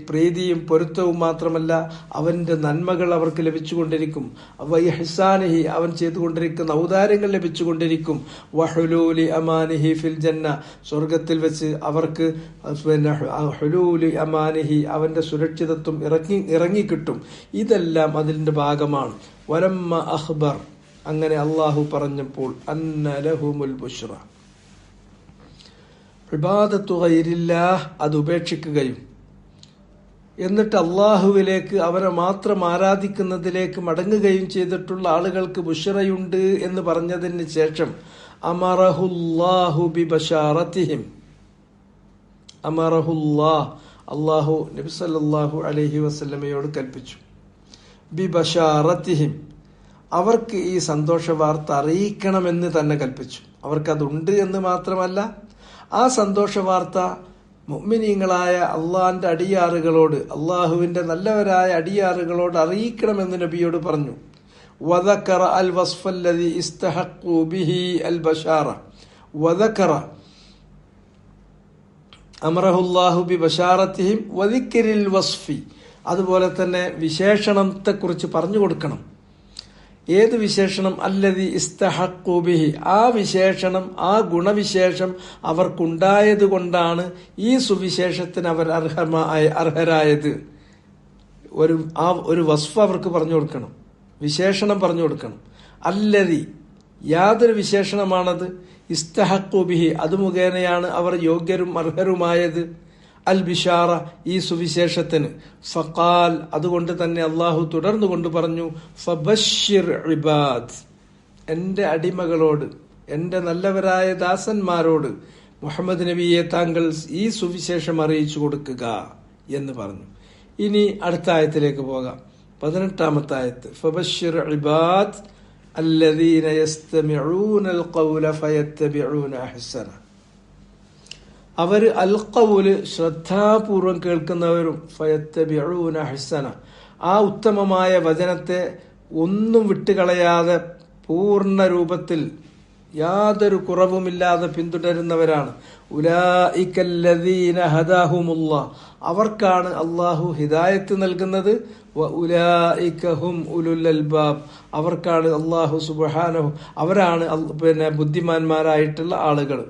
പ്രീതിയും പൊരുത്തവും മാത്രമല്ല അവന്റെ നന്മകൾ അവർക്ക് ലഭിച്ചുകൊണ്ടിരിക്കും. വഇഹ്സാനിഹി, അവൻ ചെയ്തുകൊണ്ടിരിക്കുന്ന ഔദാര്യങ്ങൾ ലഭിച്ചുകൊണ്ടിരിക്കും. വഹുലൂലി അമാനിഹി ഫിൽ ജന്ന, സ്വർഗത്തിൽ വെച്ച് അവർക്ക് പിന്നെ ഹുലൂലി അമാനിഹി, അവന്റെ സുരക്ഷിതത്വം ഇറങ്ങിക്കിട്ടും. ഇതെല്ലാം അതിന്റെ ഭാഗമാണ്. വലമ്മ അഖ്ബർ, അങ്ങനെ അള്ളാഹു പറഞ്ഞപ്പോൾ അന്ന ലഹുമുൽ ബുഷ്റ, ഇബാദത്തു ഗൈരില്ലാഹ്, അത് ഉപേക്ഷിക്കുകയും എന്നിട്ട് അള്ളാഹുവിലേക്ക്, അവരെ മാത്രം ആരാധിക്കുന്നതിലേക്ക് മടങ്ങുകയും ചെയ്തിട്ടുള്ള ആളുകൾക്ക് ബുഷ്റയുണ്ട് എന്ന് പറഞ്ഞതിന് ശേഷം അമറഹുല്ലാഹു ബിബശാറതിഹിം, അമറഹുല്ലാഹ്, അള്ളാഹു നബി സല്ലല്ലാഹു അലൈഹി വസല്ലമയോട് കൽപ്പിച്ചു. ബിബശാറതിഹിം, അവർക്ക് ഈ സന്തോഷ വാർത്ത അറിയിക്കണമെന്ന് തന്നെ കൽപ്പിച്ചു. അവർക്കതുണ്ട് എന്ന് മാത്രമല്ല, ആ സന്തോഷ വാർത്ത മുഅ്മിനീങ്ങളായ അള്ളാഹിന്റെ അടിയാറുകളോട്, അള്ളാഹുവിന്റെ നല്ലവരായ അടിയാറുകളോട് അറിയിക്കണമെന്ന് നബിയോട് പറഞ്ഞു. വദക്കറ അൽ വസ്ഫല്ലദി ഇസ്തഹഖു ബിഹി അൽ ബശാറ, വദക്കറ അമറഹുല്ലാഹു ബിബശാറതിഹിം വദിക്രിൽ വസ്ഫി, അതുപോലെ തന്നെ വിശേഷണത്തെക്കുറിച്ച് പറഞ്ഞു കൊടുക്കണം. ഏത് വിശേഷണം? അല്ലദി ഇസ്തഹഖു ബിഹി, ആ വിശേഷണം, ആ ഗുണവിശേഷം അവർക്കുണ്ടായത് കൊണ്ടാണ് ഈ സുവിശേഷത്തിന് അവർ അർഹരായത്. ഒരു വസ്ഫ് അവർക്ക് പറഞ്ഞു കൊടുക്കണം, വിശേഷണം പറഞ്ഞു കൊടുക്കണം. അല്ലദി, യാതൊരു വിശേഷണമാണത്? ഇസ്തഹഖു ബിഹി, അത് മുഖേനയാണ് അവർ യോഗ്യരും അർഹരുമായത്. അൽ ബിഷാറ, ഈ സുവിശേഷത്തിന്. ഫഖാൽ, അതുകൊണ്ട് തന്നെ അള്ളാഹു തുടർന്നു കൊണ്ട് പറഞ്ഞു, ഫബശ്ശിർ ഇബാദ്, എന്റെ അടിമകളോട്, എന്റെ നല്ലവരായ ദാസന്മാരോട് മുഹമ്മദ് നബിയെ താങ്കൾ ഈ സുവിശേഷം അറിയിച്ചു കൊടുക്കുക എന്ന് പറഞ്ഞു. ഇനി അടുത്ത ആയത്തിലേക്ക് പോകാം. 18-ാമത്തെ ആയത്ത്. ഫബശ്ശിർ ഇബാദ് അല്ലദീന യസ്തമിഊനൽ ഖൗല ഫയത്തബിഊന അഹ്സന, അവർ അൽ ഖൗല് ശ്രദ്ധാപൂർവം കേൾക്കുന്നവരും ഫയത്തബിഊന അഹ്സന, ആ ഉത്തമമായ വചനത്തെ ഒന്നും വിട്ടുകളയാതെ പൂർണ്ണ രൂപത്തിൽ യാതൊരു കുറവുമില്ലാതെ പിന്തുടരുന്നവരാണ്. ഉലൈകല്ലദീന ഹദാഹുമുല്ലാഹ്, അവർക്കാണ് അള്ളാഹു ഹിദായത്ത് നൽകുന്നത്. വ ഉലൈക ഹും ഉലുൽ അൽബാബ്, അവർക്കാണ് അള്ളാഹു സുബ്ഹാനഹു, അവരാണ് പിന്നെ ബുദ്ധിമാന്മാരായിട്ടുള്ള ആളുകൾ.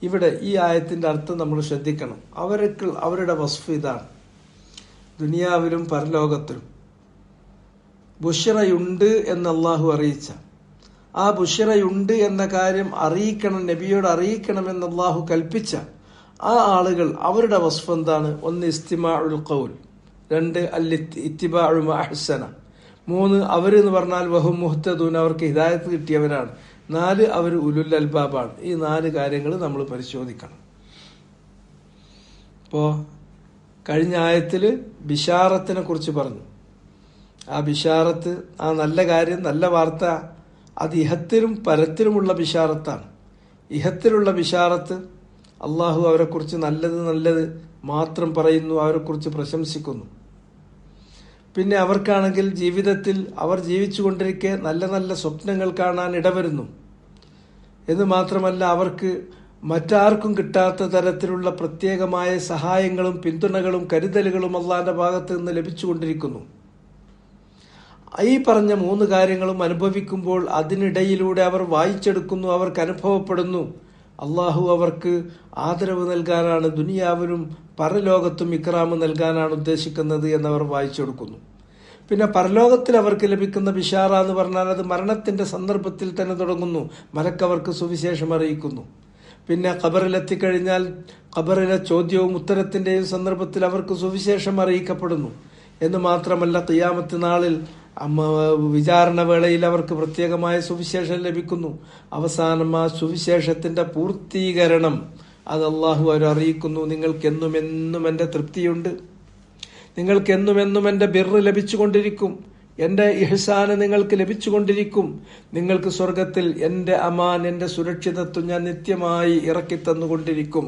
ഇവിടെ ഈ ആയത്തിന്റെ അർത്ഥം നമ്മൾ ശ്രദ്ധിക്കണം. അവരുടെ വസ്ഫ് ഇതാണ്: ദുനിയാവിലും പരലോകത്തിലും ബുശ്റയുണ്ട് എന്ന് അള്ളാഹു അറിയിച്ച, ആ ബുശ്റയുണ്ട് എന്ന കാര്യം അറിയിക്കണം, നബിയോട് അറിയിക്കണമെന്ന് അള്ളാഹു കൽപ്പിച്ച ആ ആളുകൾ, അവരുടെ വസ്ഫ് എന്താണ്? ഒന്ന് ഇസ്തിമാഉൽ ഖൗൽ, രണ്ട് അൽ ഇത്തിബാഉ മാ അഹ്സന, 3 അവരെന്ന് പറഞ്ഞാൽ വഹും മുഹ്തദൂൻ, അവർക്ക് ഹിദായത്ത് കിട്ടിയവരാണ്. 4 അവർ ഉലുൽ അൽബാബാണ്. ഈ 4 കാര്യങ്ങൾ നമ്മൾ പരിശോധിക്കണം. ഇപ്പോ കഴിഞ്ഞ ആയത്തില് ബിഷാറത്തിനെ കുറിച്ച് പറഞ്ഞു. ആ ബിഷാറത്ത്, ആ നല്ല കാര്യം, നല്ല വാർത്ത, അത് ഇഹത്തിലും പരത്തിലുമുള്ള ബിഷാറത്താണ്. ഇഹത്തിലുള്ള ബിഷാറത്ത് അള്ളാഹു അവരെക്കുറിച്ച് നല്ലത് മാത്രം പറയുന്നു, അവരെക്കുറിച്ച് പ്രശംസിക്കുന്നു. പിന്നെ അവർക്കാണെങ്കിൽ ജീവിതത്തിൽ അവർ ജീവിച്ചുകൊണ്ടിരിക്കെ നല്ല സ്വപ്നങ്ങൾ കാണാൻ ഇടവരുന്നു. എന്ന് മാത്രമല്ല, അവർക്ക് മറ്റാർക്കും കിട്ടാത്ത തരത്തിലുള്ള പ്രത്യേകമായ സഹായങ്ങളും പിന്തുണകളും കരുതലുകളും അള്ളാന്റെ ഭാഗത്ത് നിന്ന് ലഭിച്ചുകൊണ്ടിരിക്കുന്നു. ഈ പറഞ്ഞ 3 കാര്യങ്ങളും അനുഭവിക്കുമ്പോൾ അതിനിടയിലൂടെ അവർ വായിച്ചെടുക്കുന്നു, അവർക്ക് അനുഭവപ്പെടുന്നു അള്ളാഹു അവർക്ക് ആദരവ് നൽകാനാണ്, ദുനിയാവിലും പരലോകത്തും ഇക്റാമ് നൽകാനാണ് ഉദ്ദേശിക്കുന്നത് എന്നവർ വായിച്ചെടുക്കുന്നു. പിന്നെ പരലോകത്തിൽ അവർക്ക് ലഭിക്കുന്ന ബിഷാറ എന്ന് പറഞ്ഞാൽ അത് മരണത്തിന്റെ സന്ദർഭത്തിൽ തന്നെ തുടങ്ങുന്നു. മലക്കവർക്ക് സുവിശേഷം അറിയിക്കുന്നു. പിന്നെ ഖബറിലെത്തിക്കഴിഞ്ഞാൽ ഖബറിലെ ചോദ്യവും ഉത്തരത്തിന്റെയും സന്ദർഭത്തിൽ അവർക്ക് സുവിശേഷം അറിയിക്കപ്പെടുന്നു. എന്ന് മാത്രമല്ല, ഖിയാമത്ത് നാളിൽ വിചാരണ വേളയിൽ അവർക്ക് പ്രത്യേകമായ സുവിശേഷം ലഭിക്കുന്നു. അവസാനം ആ സുവിശേഷത്തിന്റെ പൂർത്തീകരണം അത് അള്ളാഹു അവർ അറിയിക്കുന്നു. നിങ്ങൾക്കെന്നും എന്റെ തൃപ്തിയുണ്ട്, നിങ്ങൾക്കെന്നും എന്റെ ബിർറ് ലഭിച്ചുകൊണ്ടിരിക്കും, എന്റെ ഇഹ്സാന് നിങ്ങൾക്ക് ലഭിച്ചുകൊണ്ടിരിക്കും, നിങ്ങൾക്ക് സ്വർഗത്തിൽ എന്റെ അമാൻ, എന്റെ സുരക്ഷിതത്വം ഞാൻ നിത്യമായി ഇറക്കി തന്നുകൊണ്ടിരിക്കും.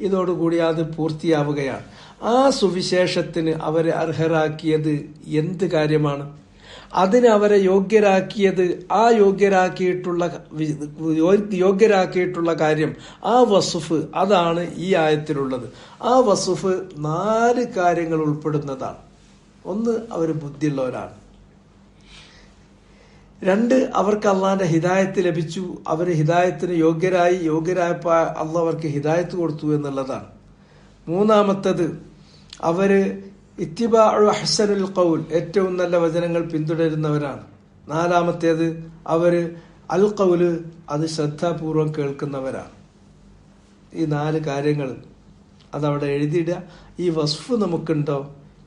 ഇതോടുകൂടി അത് പൂർത്തിയാവുകയാണ്. ആ സുവിശേഷത്തിന് അവരെ അർഹരാക്കിയത് എന്ത് കാര്യമാണ്? അതിന് അവരെ യോഗ്യരാക്കിയത്, ആ യോഗ്യരാക്കിയിട്ടുള്ള കാര്യം, ആ വസുഫ്, അതാണ് ഈ ആയത്തിലുള്ളത്. ആ വസുഫ് 4 കാര്യങ്ങൾ ഉൾപ്പെടുന്നതാണ്. 1, അവർ ബുദ്ധിയുള്ളവരാണ്. 2, അവർക്ക് അള്ളാന്റെ ഹിദായത്ത് ലഭിച്ചു, അവർ ഹിദായത്തിന് യോഗ്യരായപ്പോൾ അള്ളാഹ് അവർക്ക് ഹിദായത്ത് കൊടുത്തു എന്നുള്ളതാണ്. 3, അവര് ഇത്തിബാഉ അഹ്സനുൽ ഖൗൽ, ഏറ്റവും നല്ല വചനങ്ങൾ പിന്തുടരുന്നവരാണ്. 4, അവര് അൽ ഖൗല്, അത് ശ്രദ്ധാപൂർവം കേൾക്കുന്നവരാണ്. ഈ 4 കാര്യങ്ങൾ അതവിടെ എഴുതിയിടുക. ഈ വസ്ഫ് നമുക്കുണ്ടോ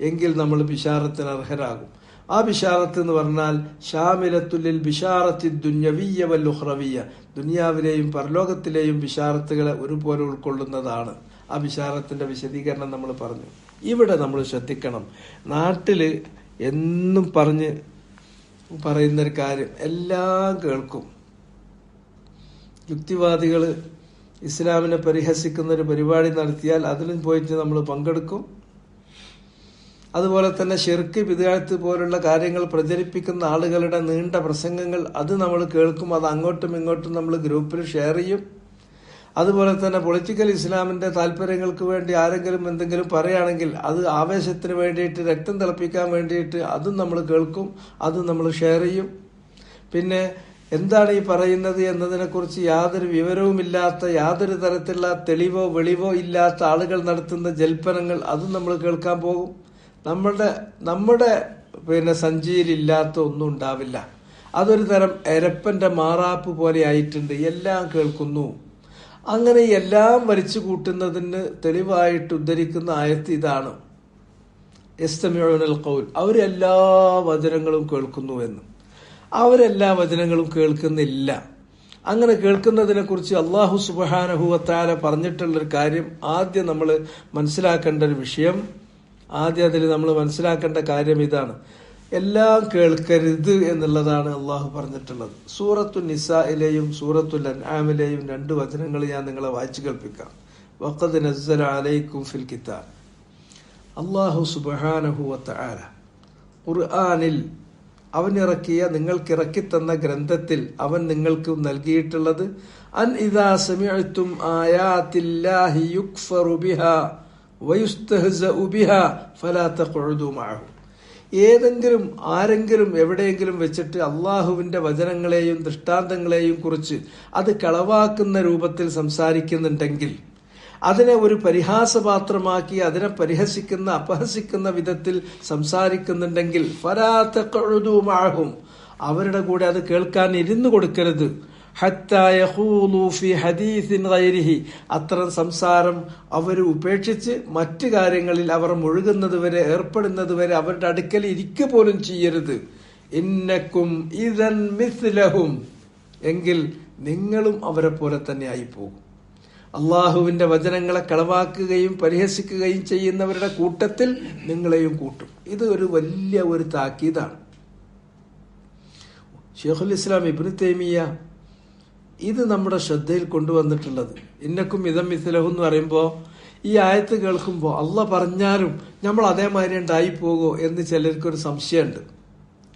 എങ്കിൽ നമ്മൾ ബിഷാറത്തിന് അർഹരാകും. ആ ബിഷാറത്ത് എന്ന് പറഞ്ഞാൽ ഷാമിലത്തുല്ലിൽ ബിഷാറത്തി ദുന്യവിയ്യ വൽ ഉഖ്റവിയ്യ, ദുനിയാവിലെയും പരലോകത്തിലെയും ബിഷാറത്തുകളെ ഒരുപോലെ ഉൾക്കൊള്ളുന്നതാണ്. ആ ബിഷാറത്തിന്റെ വിശദീകരണം നമ്മൾ പറഞ്ഞു. ഇവിടെ നമ്മൾ ശ്രദ്ധിക്കണം, നാട്ടില് എന്നും പറയുന്നൊരു കാര്യം എല്ലാം കേൾക്കും. യുക്തിവാദികള് ഇസ്ലാമിനെ പരിഹസിക്കുന്ന ഒരു പരിപാടി നടത്തിയാൽ അതിലും പോയിട്ട് നമ്മൾ പങ്കെടുക്കും. അതുപോലെ തന്നെ ശിർക്ക്, ബിദ്അത്ത് പോലുള്ള കാര്യങ്ങൾ പ്രചരിപ്പിക്കുന്ന ആളുകളുടെ നീണ്ട പ്രസംഗങ്ങൾ അത് നമ്മൾ കേൾക്കും. അത് അങ്ങോട്ടും ഇങ്ങോട്ടും നമ്മൾ ഗ്രൂപ്പിൽ ഷെയർ ചെയ്യും. അതുപോലെ തന്നെ പൊളിറ്റിക്കൽ ഇസ്ലാമിന്റെ താല്പര്യങ്ങൾക്ക് വേണ്ടി ആരെങ്കിലും എന്തെങ്കിലും പറയുകയാണെങ്കിൽ അത് ആവേശത്തിന് വേണ്ടിയിട്ട്, രക്തം തിളപ്പിക്കാൻ വേണ്ടിയിട്ട് അതും നമ്മൾ കേൾക്കും, അതും നമ്മൾ ഷെയർ ചെയ്യും. പിന്നെ എന്താണ് ഈ പറയുന്നത് എന്നതിനെക്കുറിച്ച് യാതൊരു വിവരവുമില്ലാത്ത, യാതൊരു തരത്തിലുള്ള തെളിവോ വെളിവോ ഇല്ലാത്ത ആളുകൾ നടത്തുന്ന ജൽപ്പനങ്ങൾ അതും നമ്മൾ കേൾക്കാൻ പോകും. നമ്മുടെ സഞ്ചിയിലില്ലാത്ത ഒന്നും ഉണ്ടാവില്ല. അതൊരു തരം എരപ്പന്റെ മാറാപ്പ് പോലെ ആയിട്ടുണ്ട്. എല്ലാം കേൾക്കുന്നു. അങ്ങനെ എല്ലാം വലിച്ചു കൂട്ടുന്നതിന് തെളിവായിട്ട് ഉദ്ധരിക്കുന്ന ആയത്ത് ഇതാണ്, യസ്തമിഊനൽ ഖൗൽ, അവരെല്ലാ വചനങ്ങളും കേൾക്കുന്നു എന്ന്. അവരെല്ലാ വചനങ്ങളും കേൾക്കുന്നില്ല. അങ്ങനെ കേൾക്കുന്നതിനെ കുറിച്ച് അല്ലാഹു സുബ്ഹാനഹു വ തആല പറഞ്ഞിട്ടുള്ളൊരു കാര്യം, ആദ്യം നമ്മൾ മനസ്സിലാക്കേണ്ട ഒരു വിഷയം, അതിൽ നമ്മൾ മനസ്സിലാക്കേണ്ട കാര്യം ഇതാണ്, എല്ലാം കേൾക്കരുത് എന്നുള്ളതാണ് അള്ളാഹു പറഞ്ഞിട്ടുള്ളത്. സൂറത്തുൽ നിസായിലെയും സൂറത്തുൽ അൻആമിലെയും 2 വചനങ്ങൾ ഞാൻ നിങ്ങളെ വായിച്ചു കേൾപ്പിക്കാം. വഖദ് നസ്സല അലൈക്കും ഫിൽ കിതാബ്, അല്ലാഹു സുബ്ഹാനഹു വ തആല ഖുർആനിൽ അവനിറക്കിയ, നിങ്ങൾക്ക് തന്ന ഗ്രന്ഥത്തിൽ അവൻ നിങ്ങൾക്ക് നൽകിയിട്ടുള്ളത്, അൻ ഇദാ സമിഅ്തും ആയാത്തില്ലാഹി യുക്ഫറു ബിഹാ വയുസ്തഹ്സഉ ബിഹാ ഫലാ തഖഉദു മഅഹു. ആരെങ്കിലും എവിടെയെങ്കിലും വെച്ചിട്ട് അള്ളാഹുവിന്റെ വചനങ്ങളെയും ദൃഷ്ടാന്തങ്ങളെയും കുറിച്ച് അത് കളവാക്കുന്ന രൂപത്തിൽ സംസാരിക്കുന്നുണ്ടെങ്കിൽ, അതിനെ ഒരു പരിഹാസപാത്രമാക്കി അതിനെ പരിഹസിക്കുന്ന, അപഹസിക്കുന്ന വിധത്തിൽ സംസാരിക്കുന്നുണ്ടെങ്കിൽ, ഫലാ തഖഉദു മഅഹും, അവരുടെ കൂടെ അത് കേൾക്കാൻ ഇരുന്നു കൊടുക്കരുത്. ഹത്താ യഖൂലു ഫീ ഹദീസിൻ ഗൈരിഹി, അത്തരം സംസാരം അവർ ഉപേക്ഷിച്ച് മറ്റു കാര്യങ്ങളിൽ അവർ മുഴുകുന്നത് വരെ, ഏർപ്പെടുന്നത് വരെ അവരുടെ അടുക്കൽ ഇരിക്കുക പോലും ചെയ്യരുത് ഇന്നക്കും ഇദൻ മിസ്ലഹും, എങ്കിൽ നിങ്ങളും അവരെ പോലെ തന്നെ ആയിപ്പോകും. അള്ളാഹുവിന്റെ വചനങ്ങളെ കളവാക്കുകയും പരിഹസിക്കുകയും ചെയ്യുന്നവരുടെ കൂട്ടത്തിൽ നിങ്ങളെയും കൂട്ടും. ഇത് ഒരു വലിയ ഒരു താക്കീതാണ്. ഷെയ്ഖുൽ ഇസ്ലാം ഇബ്നു തൈമിയ്യ ഇത് നമ്മുടെ ശ്രദ്ധയിൽ കൊണ്ടുവന്നിട്ടുള്ളത്. ഇന്നക്കും ഇദൻ മിസ്ലഹു എന്ന് പറയുമ്പോൾ ഈ ആയത്ത് കേൾക്കുമ്പോൾ അള്ളാഹ് പറഞ്ഞാലും നമ്മൾ അതേമാതിരി ഉണ്ടായി പോകുമോ എന്ന് ചിലർക്കൊരു സംശയമുണ്ട്.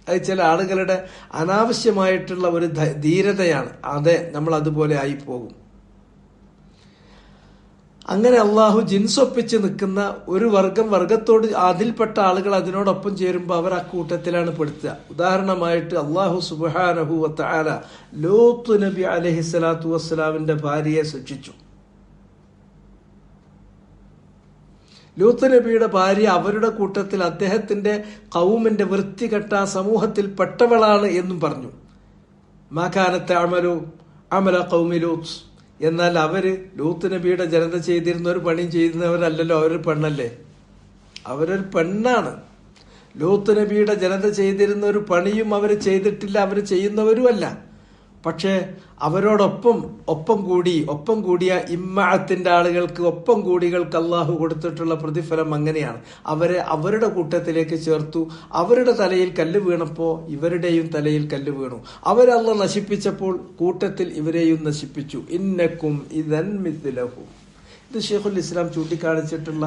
അത് ചില ആളുകളുടെ അനാവശ്യമായിട്ടുള്ള ഒരു ധീരതയാണ്. അതെ, നമ്മൾ അതുപോലെ ആയി പോകും. അങ്ങനെ അള്ളാഹു ജിൻസൊപ്പിച്ച് നിൽക്കുന്ന ഒരു വർഗത്തോട് അതിൽപ്പെട്ട ആളുകൾ അതിനോടൊപ്പം ചേരുമ്പോൾ അവർ അക്കൂട്ടത്തിലാണ് പെടുത്തുക. ഉദാഹരണമായിട്ട് അള്ളാഹു സുബ്ഹാനഹു വ തആല ലൂത്ത് നബി അലൈഹിസ്സലാത്തു വസ്സലാമിന്റെ ഭാര്യയെ ശിക്ഷിച്ചു. ലൂത്ത് നബിയുടെ ഭാര്യ അവരുടെ കൂട്ടത്തിൽ അദ്ദേഹത്തിന്റെ ഖൗമിന്റെ വൃത്തികെട്ട സമൂഹത്തിൽ പെട്ടവളാണ് എന്നും പറഞ്ഞു. മാകാനത്ത് അമല ഖൗമി ലൂത്ത്, എന്നാൽ അവര് ലൂത്ത് നബിയുടെ ജനത ചെയ്തിരുന്ന ഒരു പണിയും ചെയ്യുന്നവരല്ലല്ലോ. അവരൊരു പെണ്ണല്ലേ, അവരൊരു പെണ്ണാണ്. ലൂത്ത് നബിയുടെ ജനത ചെയ്തിരുന്ന ഒരു പണിയും അവർ ചെയ്തിട്ടില്ല, അവർ ചെയ്യുന്നവരുമല്ല. പക്ഷേ ഒപ്പം കൂടിയ ഇമ്മഅത്തിന്റെ ആളുകൾക്ക്, ഒപ്പം കൂടികൾക്ക് അള്ളാഹു കൊടുത്തിട്ടുള്ള പ്രതിഫലം അങ്ങനെയാണ്. അവരെ അവരുടെ കൂട്ടത്തിലേക്ക് ചേർത്തു. അവരുടെ തലയിൽ കല്ല് വീണപ്പോൾ ഇവരുടെയും തലയിൽ കല്ല് വീണു. അവരല്ലാഹു നശിപ്പിച്ചപ്പോൾ കൂട്ടത്തിൽ ഇവരെയും നശിപ്പിച്ചു. ഇന്നക്കും ഇദൻ മിസ്ലഹു. ഇത് ഷെയ്ഖുൽ ഇസ്ലാം ചൂണ്ടിക്കാണിച്ചിട്ടുള്ള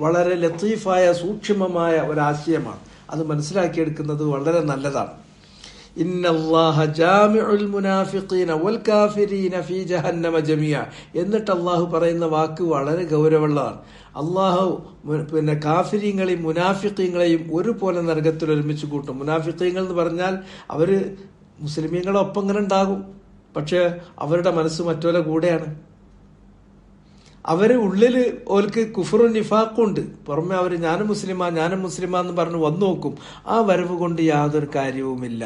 വളരെ ലത്തീഫായ സൂക്ഷ്മമായ ഒരാശയമാണ്. അത് മനസ്സിലാക്കിയെടുക്കുന്നത് വളരെ നല്ലതാണ്. ഇന്നല്ലാഹ ജാമിഉൽ മുനാഫിഖീന വൽ കാഫിരീന ഫീ ജഹന്നമ ജമിഅ. എന്നിട്ട് അള്ളാഹു പറയുന്ന വാക്ക് വളരെ ഗൗരവമുള്ളതാണ്. അള്ളാഹു കാഫിരീങ്ങളെയും മുനാഫിഖീങ്ങളെയും ഒരുപോലെ നരകത്തിൽ ഒരുമിച്ച് കൂട്ടും. മുനാഫിഖീങ്ങൾ എന്ന് പറഞ്ഞാൽ അവര് മുസ്ലിമീങ്ങളൊപ്പം ഇങ്ങനെ ഉണ്ടാകും, പക്ഷെ അവരുടെ മനസ്സ് മറ്റോലെ കൂടെയാണ്. അവര് ഉള്ളില് ഓർക്ക് കുഫറും നിഫാഖും ഉണ്ട്. പുറമെ അവര് ഞാനും മുസ്ലിമാ എന്ന് പറഞ്ഞ് വന്നു നോക്കും. ആ വരവ് കൊണ്ട് യാതൊരു കാര്യവുമില്ല.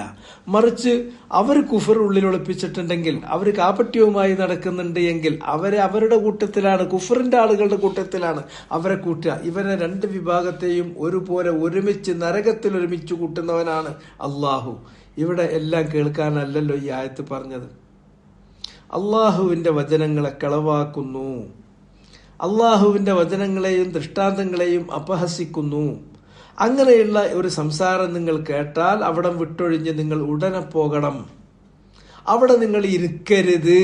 മറിച്ച് അവർ കുഫർ ഉള്ളിൽ ഒളിപ്പിച്ചിട്ടുണ്ടെങ്കിൽ, അവർ കാപട്യവുമായി നടക്കുന്നുണ്ട് എങ്കിൽ അവരെ അവരുടെ കൂട്ടത്തിലാണ്, കുഫറിന്റെ ആളുകളുടെ കൂട്ടത്തിലാണ് അവരെ കൂട്ടുക. ഇവരെ രണ്ട് വിഭാഗത്തെയും ഒരുപോലെ ഒരുമിച്ച് നരകത്തിൽ ഒരുമിച്ച് കൂട്ടുന്നവനാണ് അള്ളാഹു. ഇവിടെ എല്ലാം കേൾക്കാനല്ലല്ലോ ഈ ആയത്ത് പറഞ്ഞത്. അള്ളാഹുവിന്റെ വചനങ്ങളെ കളവാക്കുന്നു, അള്ളാഹുവിന്റെ വചനങ്ങളെയും ദൃഷ്ടാന്തങ്ങളെയും അപഹസിക്കുന്നു. അങ്ങനെയുള്ള ഒരു സംസാരം നിങ്ങൾ കേട്ടാൽ അവിടം വിട്ടൊഴിഞ്ഞ് നിങ്ങൾ ഉടനെ പോകണം. അവിടെ നിങ്ങൾ ഇരിക്കരുത്.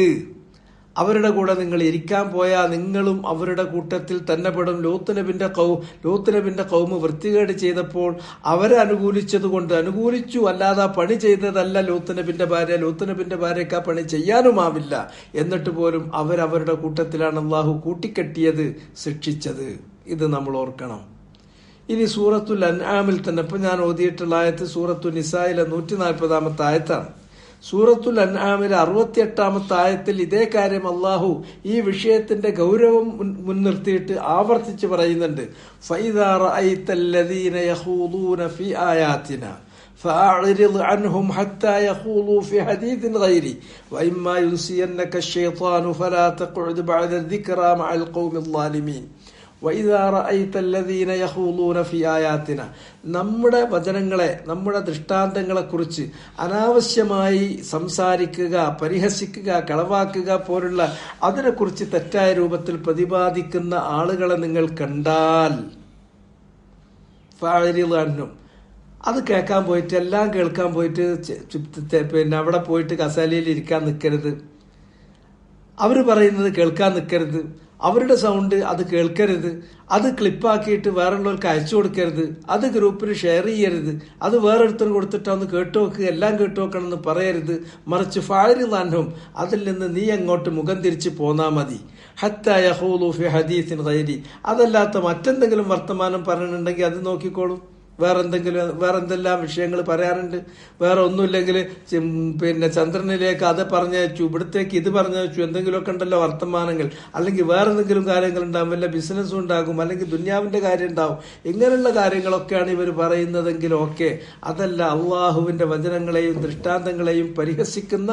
അവരുടെ കൂടെ നിങ്ങൾ ഇരിക്കാൻ പോയാൽ നിങ്ങളും അവരുടെ കൂട്ടത്തിൽ തന്നെ പെടും. ലൂത്ത് നബിന്റെ ഖൗമ് വൃത്തികേട് ചെയ്തപ്പോൾ അവരെ അനുകൂലിച്ചു, അല്ലാതെ പണി ചെയ്തതല്ല ലൂത്ത് നബിന്റെ ഭാര്യയ്ക്ക് ആ പണി ചെയ്യാനുമാവില്ല. എന്നിട്ട് പോലും അവരവരുടെ കൂട്ടത്തിലാണ് അള്ളാഹു കൂട്ടിക്കെട്ടിയത്, ശിക്ഷിച്ചത്. ഇത് നമ്മൾ ഓർക്കണം. ഇനി സൂറത്തുൽ അൻആമിൽ തന്നെ ഇപ്പൊ ഞാൻ ഓതിയിട്ടുള്ള ആയത്ത് സൂറത്തുൽ നിസായിലെ 140 ആയത്താണ്. സൂറത്തുൽ അൻആമിലെ 68 ആയത്തിൽ ഇതേ കാര്യം അള്ളാഹു ഈ വിഷയത്തിന്റെ ഗൗരവം മുൻനിർത്തിയിട്ട് ആവർത്തിച്ച് പറയുന്നുണ്ട്. ഫൈദാ റഅയ്തല്ലദീന യഖൂദൂന ഫീ ആയാതിനാ ഫഅഅ്രിദ് അൻഹും ഹത്താ യഖൂലൂ ഫീ ഹദീസിൻ ഗൈരി വഇമ്മാ യുൻസിയന്നക അശ്ശൈത്വാനു ഫലാ തഖഉദ് ബഅദ الذിക്റാ മഅൽ ഖൗമിൽ ളാലിമീൻ. നമ്മുടെ വചനങ്ങളെ, നമ്മുടെ ദൃഷ്ടാന്തങ്ങളെ കുറിച്ച് അനാവശ്യമായി സംസാരിക്കുക, പരിഹസിക്കുക, കളവാക്കുക പോലുള്ള അതിനെക്കുറിച്ച് തെറ്റായ രൂപത്തിൽ പ്രതിപാദിക്കുന്ന ആളുകളെ നിങ്ങൾ കണ്ടാൽ അത് കേൾക്കാൻ പോയിട്ട്, എല്ലാം കേൾക്കാൻ പോയിട്ട് അവിടെ പോയിട്ട് കസാലയിൽ ഇരിക്കാൻ നിൽക്കരുത്. അവര് പറയുന്നത് കേൾക്കാൻ നിൽക്കരുത്. അവരുടെ സൗണ്ട് അത് കേൾക്കരുത്. അത് ക്ലിപ്പാക്കിയിട്ട് വേറെയുള്ളവർക്ക് അയച്ചു കൊടുക്കരുത്. അത് ഗ്രൂപ്പിൽ ഷെയർ ചെയ്യരുത്. അത് വേറൊരുത്തരും കൊടുത്തിട്ടൊന്ന് കേട്ടുനോക്കുക, എല്ലാം കേട്ടുനോക്കണം എന്ന് പറയരുത്. മറിച്ച് ഫാരിലാൻഹും അതിൽ നിന്ന് നീ അങ്ങോട്ട് മുഖം തിരിച്ച് പോന്നാ മതി. ഹത്താ യഖൂലൂ ഫീ ഹദീസിൻ ഗൈരി. അതല്ലാത്ത മറ്റെന്തെങ്കിലും വർത്തമാനം പറയുന്നുണ്ടെങ്കിൽ അത് നോക്കിക്കോളൂ. വേറെന്തെല്ലാം വിഷയങ്ങൾ പറയാറുണ്ട്. വേറെ ഒന്നുമില്ലെങ്കിൽ ചന്ദ്രനിലേക്ക് അത് പറഞ്ഞയച്ചു, ഇവിടത്തേക്ക് ഇത് പറഞ്ഞയച്ചു, എന്തെങ്കിലുമൊക്കെ ഉണ്ടല്ലോ വർത്തമാനങ്ങൾ. അല്ലെങ്കിൽ വേറെ എന്തെങ്കിലും കാര്യങ്ങൾ ഉണ്ടാകും, വല്ല ബിസിനസ്സും ഉണ്ടാകും, അല്ലെങ്കിൽ ദുന്യാവിന്റെ കാര്യം ഉണ്ടാവും. ഇങ്ങനെയുള്ള കാര്യങ്ങളൊക്കെയാണ് ഇവർ പറയുന്നതെങ്കിൽ ഓക്കെ. അതല്ല, അള്ളാഹുവിന്റെ വചനങ്ങളെയും ദൃഷ്ടാന്തങ്ങളെയും പരിഹസിക്കുന്ന,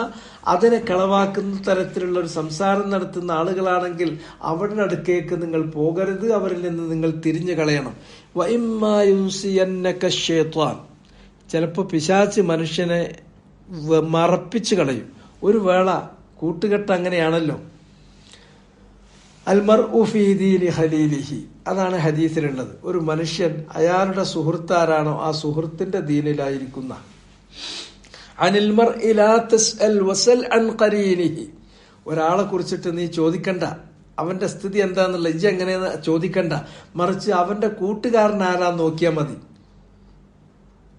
അതിനെ കളവാക്കുന്ന തരത്തിലുള്ള ഒരു സംസാരം നടത്തുന്ന ആളുകളാണെങ്കിൽ അവരുടെ അടുക്കേക്ക് നിങ്ങൾ പോകരുത്. അവരിൽ നിന്ന് നിങ്ങൾ തിരിഞ്ഞു കളയണം. ചിലപ്പോൾ പിശാച്ച് മനുഷ്യനെ മറപ്പിച്ചു കളയും. ഒരു വേള കൂട്ടുകെട്ട് അങ്ങനെയാണല്ലോ. അൽമർഉ ഫീ ദീനി ഖലീലിഹി, അതാണ് ഹദീസിലുള്ളത്. ഒരു മനുഷ്യൻ അയാളുടെ സുഹൃത്താരാണോ ആ സുഹൃത്തിന്റെ ദീനിലായിരിക്കുന്ന. അനിൽ മർഇ ലാ തസ്അൽ വസൽ അൻ ഖരീനിഹി, ഒരാളെ കുറിച്ചിട്ട് നീ ചോദിക്കണ്ട, അവന്റെ സ്ഥിതി എന്താന്നുള്ള ഇജ്ജ് എങ്ങനെയെന്ന് ചോദിക്കണ്ട, മറിച്ച് അവന്റെ കൂട്ടുകാരൻ ആരാന്ന് നോക്കിയാൽ മതി.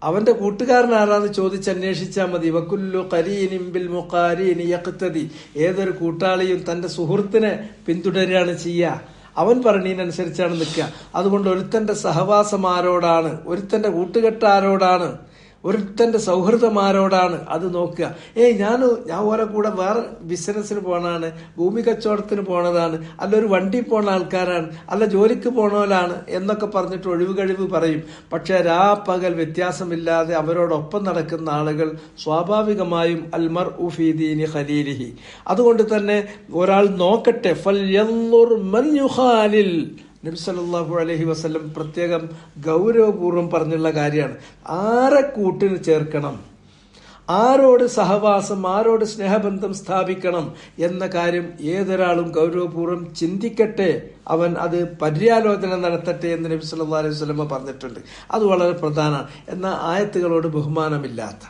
അവന്റെ കൂട്ടുകാരൻ ആരാന്ന് ചോദിച്ചന്വേഷിച്ചാൽ മതി. വകുല്ലു ഖരീനിൻ ബിൽ മുഖാരീനി യഖ്തദി, ഏതൊരു കൂട്ടാളിയും തന്റെ സുഹൃത്തിനെ പിന്തുടരുകയാണ് ചെയ്യുക. അവൻ പറഞ്ഞതിനനുസരിച്ചാണ് നിൽക്കുക. അതുകൊണ്ട് ഒരുത്തന്റെ സഹവാസം ആരോടാണ്, ഒരുത്തന്റെ കൂട്ടുകെട്ടാരോടാണ്, ഒരുത്തന്റെ സൗഹൃദമാരോടാണ്, അത് നോക്കുക. ഞാൻ ഓരോ കൂടെ വേറെ ബിസിനസ്സിന് പോണാണ്, ഭൂമി കച്ചവടത്തിന് പോണതാണ്, അല്ല ഒരു വണ്ടി പോണ ആൾക്കാരാണ്, അല്ല ജോലിക്ക് പോണവരാണ് എന്നൊക്കെ പറഞ്ഞിട്ട് ഒഴിവ് കഴിവ് പറയും. പക്ഷെ രാപ്പകൽ വ്യത്യാസമില്ലാതെ അവരോടൊപ്പം നടക്കുന്ന ആളുകൾ സ്വാഭാവികമായും അൽമർഉ ഫീ ദീനി ഖലീലിഹി. അതുകൊണ്ട് തന്നെ ഒരാൾ നോക്കട്ടെ, ഫൽയൻദുർ മൻ യുഖാലിൽ, നബി സല്ലല്ലാഹു അലൈഹി വസല്ലം പ്രത്യേകം ഗൗരവപൂർവ്വം പറഞ്ഞുള്ള കാര്യമാണ്. ആരെ കൂട്ടിന് ചേർക്കണം, ആരോട് സഹവാസം, ആരോട് സ്നേഹബന്ധം സ്ഥാപിക്കണം എന്ന കാര്യം ഏതൊരാളും ഗൗരവപൂർവ്വം ചിന്തിക്കട്ടെ, അവൻ അത് പര്യാലോചന നടത്തട്ടെ എന്ന് നബി സല്ലല്ലാഹു അലൈഹി വസല്ലം പറഞ്ഞിട്ടുണ്ട്. അത് വളരെ പ്രധാനമാണ്. എന്നാൽ ആയത്തുകളോട് ബഹുമാനമില്ലാത്ത,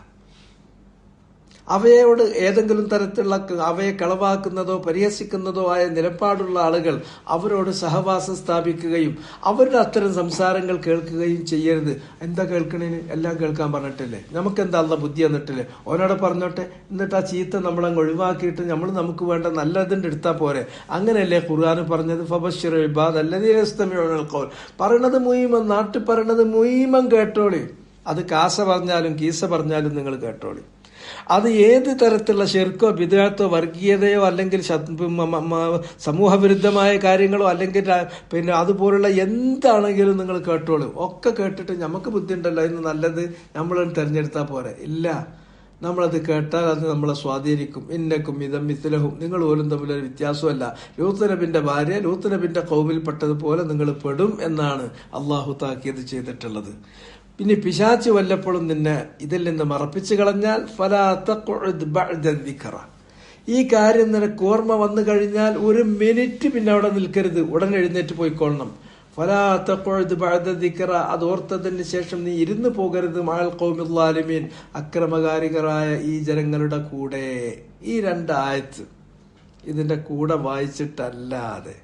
അവയോട് ഏതെങ്കിലും തരത്തിലുള്ള അവയെ കളവാക്കുന്നതോ പരിഹസിക്കുന്നതോ ആയ നിലപാടുള്ള ആളുകൾ അവരോട് സഹവാസം സ്ഥാപിക്കുകയും അവരുടെ അത്തരം സംസാരങ്ങൾ കേൾക്കുകയും ചെയ്യരുത്. എന്താ കേൾക്കണേന്? എല്ലാം കേൾക്കാൻ പറഞ്ഞിട്ടില്ലേ? നമുക്കെന്താ അള്ള ബുദ്ധി എന്നിട്ടില്ലേ? ഓനോടെ പറഞ്ഞോട്ടെ, എന്നിട്ട് ആ ചീത്ത നമ്മളങ്ങ് ഒഴിവാക്കിയിട്ട് നമുക്ക് വേണ്ട നല്ലതിൻ്റെ എടുത്താൽ പോരെ. അങ്ങനെയല്ലേ ഖുർആൻ പറഞ്ഞത്? ഫബശ്ശിർ ഇബാദ് അല്ലദീന യസ്തമിഊനൽ ഖൗൽ, പറയണത് മുഴുവൻ, നാട്ടിൽ പറയണത് മുഴുവൻ കേട്ടോളി. അത് കാസ പറഞ്ഞാലും കീസ പറഞ്ഞാലും നിങ്ങൾ കേട്ടോളി. അത് ഏത് തരത്തിലുള്ള ശിർക്കോ ബിദ്അത്തോ വർഗീയതയോ അല്ലെങ്കിൽ സമൂഹ വിരുദ്ധമായ കാര്യങ്ങളോ അല്ലെങ്കിൽ അതുപോലുള്ള എന്താണെങ്കിലും നിങ്ങൾ കേട്ടോളൂ. ഒക്കെ കേട്ടിട്ട് നമുക്ക് ബുദ്ധി ഉണ്ടല്ലോ, ഇന്ന് നല്ലത് നമ്മളൊന്ന് തിരഞ്ഞെടുത്താൽ പോരെ. ഇല്ല, നമ്മളത് കേട്ടാൽ അത് നമ്മളെ സ്വാധീനിക്കും. ഇന്നക്കും ഇതം മിസ്ലഹും, നിങ്ങൾ പോലും തമ്മിലൊരു വ്യത്യാസമല്ല. ലൂത്ത് നബിന്റെ ഭാര്യ ലൂത്ത് നബിന്റെ ഖൗമിൽപ്പെട്ടതുപോലെ നിങ്ങൾ പെടും എന്നാണ് അള്ളാഹു താക്കീത് ചെയ്തിട്ടുള്ളത്. പിന്നെ പിശാച്ച് വല്ലപ്പോഴും നിന്നെ ഇതിൽ നിന്ന് മറപ്പിച്ചു കളഞ്ഞാൽ ഫലാ തഖ്ഉദ് ബഅദ ദിക്റ, ഈ കാര്യം നിനക്ക് ഓർമ്മ വന്നു കഴിഞ്ഞാൽ ഒരു മിനിറ്റ് പിന്നെ അവിടെ നിൽക്കരുത്, ഉടൻ എഴുന്നേറ്റ് പോയിക്കൊള്ളണം. ഫലാ തഖ്ഉദ് ബഅദ ദിക്റ, അത് ഓർത്തതിന് ശേഷം നീ ഇരുന്ന് പോകരുത്. മഅൽ ഖൗമിൽ ളാലിമീൻ, അക്രമകാരികളായ ഈ ജനങ്ങളുടെ കൂടെ. ഈ രണ്ടായത്ത് ഇതിന്റെ കൂടെ വായിച്ചിട്ടല്ലാതെ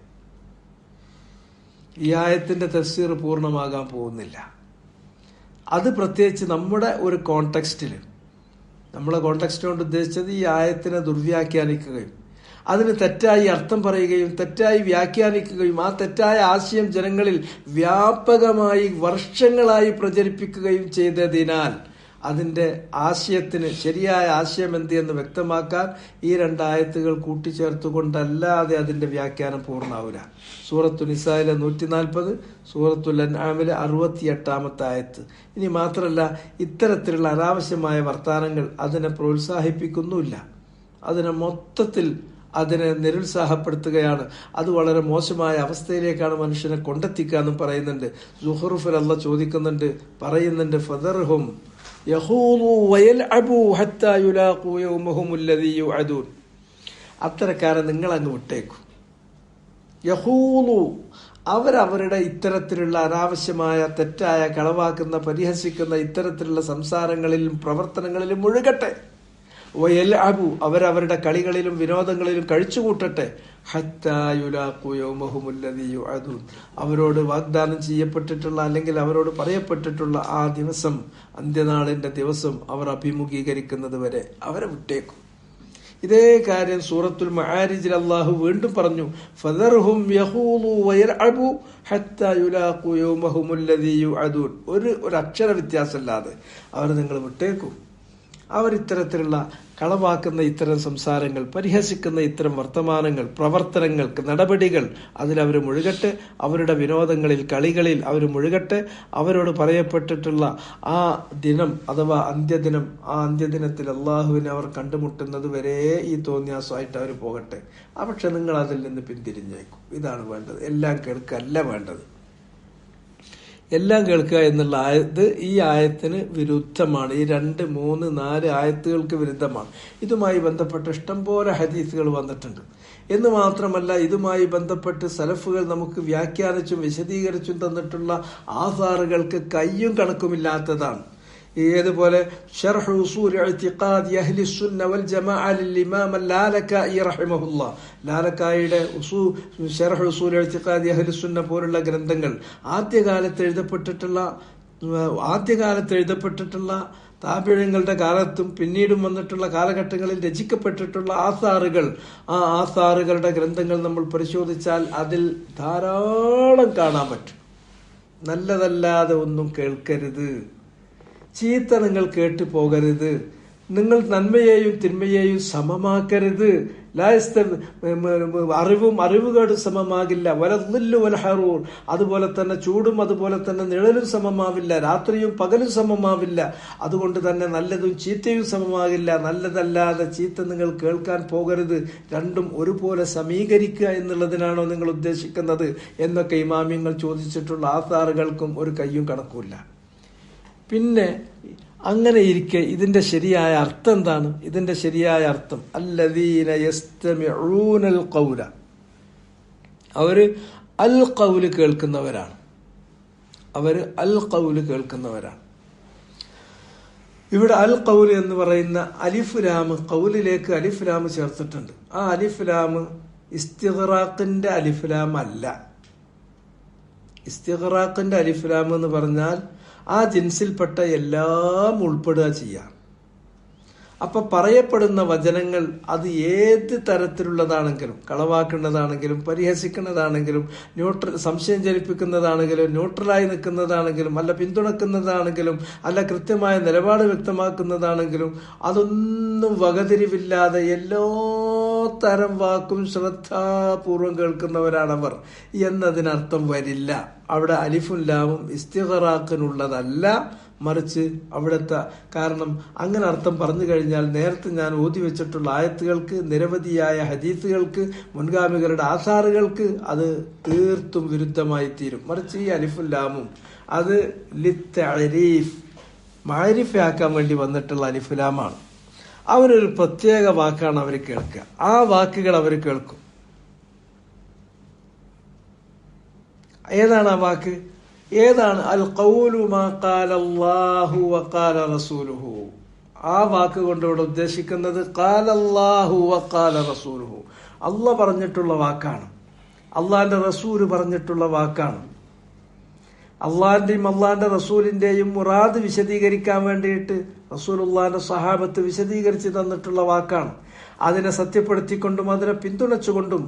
ഈ ആയത്തിന്റെ തഫ്സീർ പൂർണ്ണമാകാൻ പോകുന്നില്ല. അത് പ്രത്യേകിച്ച് നമ്മുടെ ഒരു കോണ്ടെക്സ്റ്റിൽ, നമ്മളെ കോണ്ടെക്സ്റ്റ് കൊണ്ട് ഉദ്ദേശിച്ചത് ഈ ആയത്തിനെ ദുർവ്യാഖ്യാനിക്കുകയും അതിന് തെറ്റായി അർത്ഥം പറയുകയും തെറ്റായി വ്യാഖ്യാനിക്കുകയും ആ തെറ്റായ ആശയം ജനങ്ങളിൽ വ്യാപകമായി വർഷങ്ങളായി പ്രചരിപ്പിക്കുകയും ചെയ്തതിനാൽ അതിന്റെ ആശയത്തിന് ശരിയായ ആശയം എന്ത് എന്ന് വ്യക്തമാക്കാൻ ഈ രണ്ടായത്തുകൾ കൂട്ടിച്ചേർത്തുകൊണ്ടല്ലാതെ അതിന്റെ വ്യാഖ്യാനം പൂർണ്ണാവില്ല. സൂറത്തുൽ നിസായിലെ 140, സൂറത്തുൽ അൻആമിലെ 68-ാമത്തെ ആയത്ത്. ഇനി മാത്രമല്ല, ഇത്തരത്തിലുള്ള അനാവശ്യമായ വർത്താനങ്ങൾ അതിനെ പ്രോത്സാഹിപ്പിക്കുന്നുമില്ല, അതിനെ മൊത്തത്തിൽ അതിനെ നിരുത്സാഹപ്പെടുത്തുകയാണ്. അത് വളരെ മോശമായ അവസ്ഥയിലേക്കാണ് മനുഷ്യനെ കൊണ്ടെത്തിക്കാന്നും പറയുന്നുണ്ട്. സുഹ്റുഫിൽ അല്ലാഹ് ചോദിക്കുന്നുണ്ട്, പറയുന്നുണ്ട്, ഫദർഹും യഖൂലു വയൽഅബു ഹത്താ യുലാഖു യൗമഹും അല്ലദീ യുഅദൂൻ, അത്തരക്കാരെ നിങ്ങൾ അങ്ങ് വിട്ടേക്കും. യഖൂലു, അവരവരുടെ ഇത്തരത്തിലുള്ള അനാവശ്യമായ തെറ്റായ കളവാക്കുന്ന പരിഹസിക്കുന്ന ഇത്തരത്തിലുള്ള സംസാരങ്ങളിലും പ്രവർത്തനങ്ങളിലും മുഴുകട്ടെ. വയൽഅബു, അവരവരുടെ കളികളിലും വിനോദങ്ങളിലും കഴിച്ചുകൂട്ടട്ടെ. ഹത്താ യുലാഖു യൗമഹും അല്ലദീ യുഅദൂൻ, അവരോട് വാഗ്ദാനം ചെയ്യപ്പെട്ടിട്ടുള്ള അല്ലെങ്കിൽ അവരോട് പറയപ്പെട്ടിട്ടുള്ള ആ ദിവസം, അന്ത്യനാളിന്റെ ദിവസം അവർ അഭിമുഖീകരിക്കുന്നത് വരെ അവരെ വിട്ടേക്കും. ഇതേ കാര്യം സൂറത്തുൽ മആരിജിൽ അല്ലാഹു വീണ്ടും പറഞ്ഞു, ഫദർഹും യഖൂലു വയൽഅബു ഹത്താ യുലാഖു യൗമഹും അല്ലദീ യുഅദൂൻ. ഒരു അക്ഷര വ്യത്യാസമില്ലാതെ അവർ നിങ്ങൾ വിട്ടേക്കും. അവർ ഇത്തരത്തിലുള്ള കളവാക്കുന്ന ഇത്തരം സംസാരങ്ങൾ, പരിഹസിക്കുന്ന ഇത്തരം വർത്തമാനങ്ങൾ, പ്രവർത്തനങ്ങൾ, നടപടികൾ, അതിലവർ മുഴുകട്ടെ. അവരുടെ വിനോദങ്ങളിൽ, കളികളിൽ അവർ മുഴുകട്ടെ. അവരോട് പറയപ്പെട്ടിട്ടുള്ള ആ ദിനം അഥവാ അന്ത്യദിനം, ആ അന്ത്യദിനത്തിൽ അള്ളാഹുവിനെ അവർ കണ്ടുമുട്ടുന്നത് വരെ ഈ തോന്നിയാസമായിട്ട് അവർ പോകട്ടെ. പക്ഷെ നിങ്ങൾ അതിൽ നിന്ന് പിന്തിരിഞ്ഞേക്കും. ഇതാണ് വേണ്ടത്. എല്ലാം കേൾക്കല്ല വേണ്ടത്. എല്ലാം കേൾക്കുക എന്നുള്ള ആയത് ഈ ആയത്തിന് വിരുദ്ധമാണ്. ഈ 2, 3, 4 ആയത്തുകൾക്ക് വിരുദ്ധമാണ്. ഇതുമായി ബന്ധപ്പെട്ട് ഇഷ്ടംപോലെ ഹദീസുകൾ വന്നിട്ടുണ്ട്. എന്ന് മാത്രമല്ല, ഇതുമായി ബന്ധപ്പെട്ട് സലഫുകൾ നമുക്ക് വ്യാഖ്യാനിച്ചും വിശദീകരിച്ചും തന്നിട്ടുള്ള ആസാറുകൾക്ക് കയ്യും കണക്കുമില്ലാത്തതാണ്. ഏതുപോലെ ശർഹ് ഉസൂൽ ഇഅ്തിഖാദ് അഹ്ലി സുന്ന വൽ ജമാഅ ലിൽ ഇമാം ലാലക്കായി റഹിമഹുല്ലാഹ്, ലാലക്കായിയുടെ ശർഹ് ഉസൂൽ ഇഅ്തിഖാദ് അഹ്ലി സുന്ന പോലുള്ള ഗ്രന്ഥങ്ങൾ ആദ്യകാലത്ത് എഴുതപ്പെട്ടിട്ടുള്ള താബിഈങ്ങളുടെ കാലത്തും പിന്നീടും വന്നിട്ടുള്ള കാലഘട്ടങ്ങളിൽ രചിക്കപ്പെട്ടിട്ടുള്ള ആസാറുകൾ, ആ ആസാറുകളുടെ ഗ്രന്ഥങ്ങൾ നമ്മൾ പരിശോധിച്ചാൽ അതിൽ ധാരാളം കാണാൻ പറ്റും. നല്ലതല്ലാതെ ഒന്നും കേൾക്കരുത്, ചീത്ത നിങ്ങൾ കേട്ടു പോകരുത്, നിങ്ങൾ നന്മയെയും തിന്മയെയും സമമാക്കരുത്, അറിവുകേട് സമമാകില്ല, വലദ്ദില്ലു വൽഹറൂർ, അതുപോലെ തന്നെ ചൂടും അതുപോലെ തന്നെ നിഴലും സമമാവില്ല, രാത്രിയും പകലും സമമാവില്ല, അതുകൊണ്ട് തന്നെ നല്ലതും ചീത്തയും സമമാകില്ല, നല്ലതല്ലാതെ ചീത്ത നിങ്ങൾ കേൾക്കാൻ പോകരുത്, രണ്ടും ഒരുപോലെ സമീകരിക്കുക എന്നുള്ളതിനാണോ നിങ്ങൾ ഉദ്ദേശിക്കുന്നത് എന്നൊക്കെ ഇമാമിങ്ങൾ ചോദിച്ചിട്ടുള്ള ആസാറുകൾക്കും ഒരു കയ്യും കണക്കുമില്ല. പിന്നെ അങ്ങനെ ഇരിക്കെ ഇതിന്റെ ശരിയായ അർത്ഥം എന്താണ്? ഇതിന്റെ ശരിയായ അർത്ഥം അല്ലദീന യസ്തമിഊനൽ ഖൗല, അവര് അൽ ഖൗല് കേൾക്കുന്നവരാണ്. അവര് അൽ ഖൗല് കേൾക്കുന്നവരാണ്. ഇവിടെ അൽ ഖൗല് എന്ന് പറയുന്ന അലിഫ് ലാം, ഖൗലിലേക്ക് അലിഫ് ലാം ചേർത്തിട്ടുണ്ട്. ആ അലിഫ് ലാം ഇസ്തിഗ്റാഖിന്റെ അലിഫ് ലാം അല്ല. ഇസ്തിഗ്റാഖിന്റെ അലിഫ് ലാം എന്ന് പറഞ്ഞാൽ ആ ജിൻസിൽപ്പെട്ട എല്ലാം ഉൾപ്പെടുക ചെയ്യാം. അപ്പൊ പറയപ്പെടുന്ന വചനങ്ങൾ അത് ഏത് തരത്തിലുള്ളതാണെങ്കിലും, കളവാക്കുന്നതാണെങ്കിലും പരിഹസിക്കുന്നതാണെങ്കിലും സംശയം ജനിപ്പിക്കുന്നതാണെങ്കിലും ന്യൂട്രലായി നിൽക്കുന്നതാണെങ്കിലും അല്ല പിന്തുണക്കുന്നതാണെങ്കിലും അല്ല കൃത്യമായ നിലപാട് വ്യക്തമാക്കുന്നതാണെങ്കിലും അതൊന്നും വകതിരിവില്ലാതെ എല്ലാ തരം വാക്കും ശ്രദ്ധാപൂർവം കേൾക്കുന്നവരാണവർ എന്നതിനർത്ഥം വരില്ല. അവിടെ അലിഫും ലാമും ഇസ്തിഗ്റാഖിനുള്ളതല്ല, മറിച്ച് അവിടുത്തെ കാരണം അങ്ങനെ അർത്ഥം പറഞ്ഞു കഴിഞ്ഞാൽ നേരത്തെ ഞാൻ ഓതി വെച്ചിട്ടുള്ള ആയത്തുകൾക്ക്, നിരവധിയായ ഹദീസുകൾക്ക്, മുൻഗാമികളുടെ ആസാറുകൾക്ക് അത് തീർത്തും വിരുദ്ധമായി തീരും. മറിച്ച് ഈ അലിഫും ലാമും അത് ലിത്തഅരീഫ്, മഅരിഫയാക്കാൻ വേണ്ടി വന്നിട്ടുള്ള അലിഫുൽ ലാമാണ്. അവരൊരു പ്രത്യേക വാക്കാണ് അവർ കേൾക്കുക. ആ വാക്കുകൾ അവർ കേൾക്കും. ഏതാണ് ആ വാക്ക്? ഏതാണ്? അൽ ഖൗലു മാ ഖാല അല്ലാഹു വ ഖാല റസൂലുഹു. ആ വാക്ക് കൊണ്ട് ഇവിടെ ഉദ്ദേശിക്കുന്നത് ഖാല അല്ലാഹു വ ഖാല റസൂലുഹു, അല്ലാഹ് പറഞ്ഞിട്ടുള്ള വാക്കാണ്, അള്ളാന്റെ റസൂല് പറഞ്ഞിട്ടുള്ള വാക്കാണ്. അള്ളാന്റെയും അള്ളാന്റെ റസൂലിന്റെയും മുറാദ് വിശദീകരിക്കാൻ വേണ്ടിയിട്ട് റസൂലുള്ളാന്റെ സഹാബത്ത് വിശദീകരിച്ച് തന്നിട്ടുള്ള വാക്കാണ്. അതിനെ സത്യപ്പെടുത്തിക്കൊണ്ടും അതിനെ പിന്തുണച്ചുകൊണ്ടും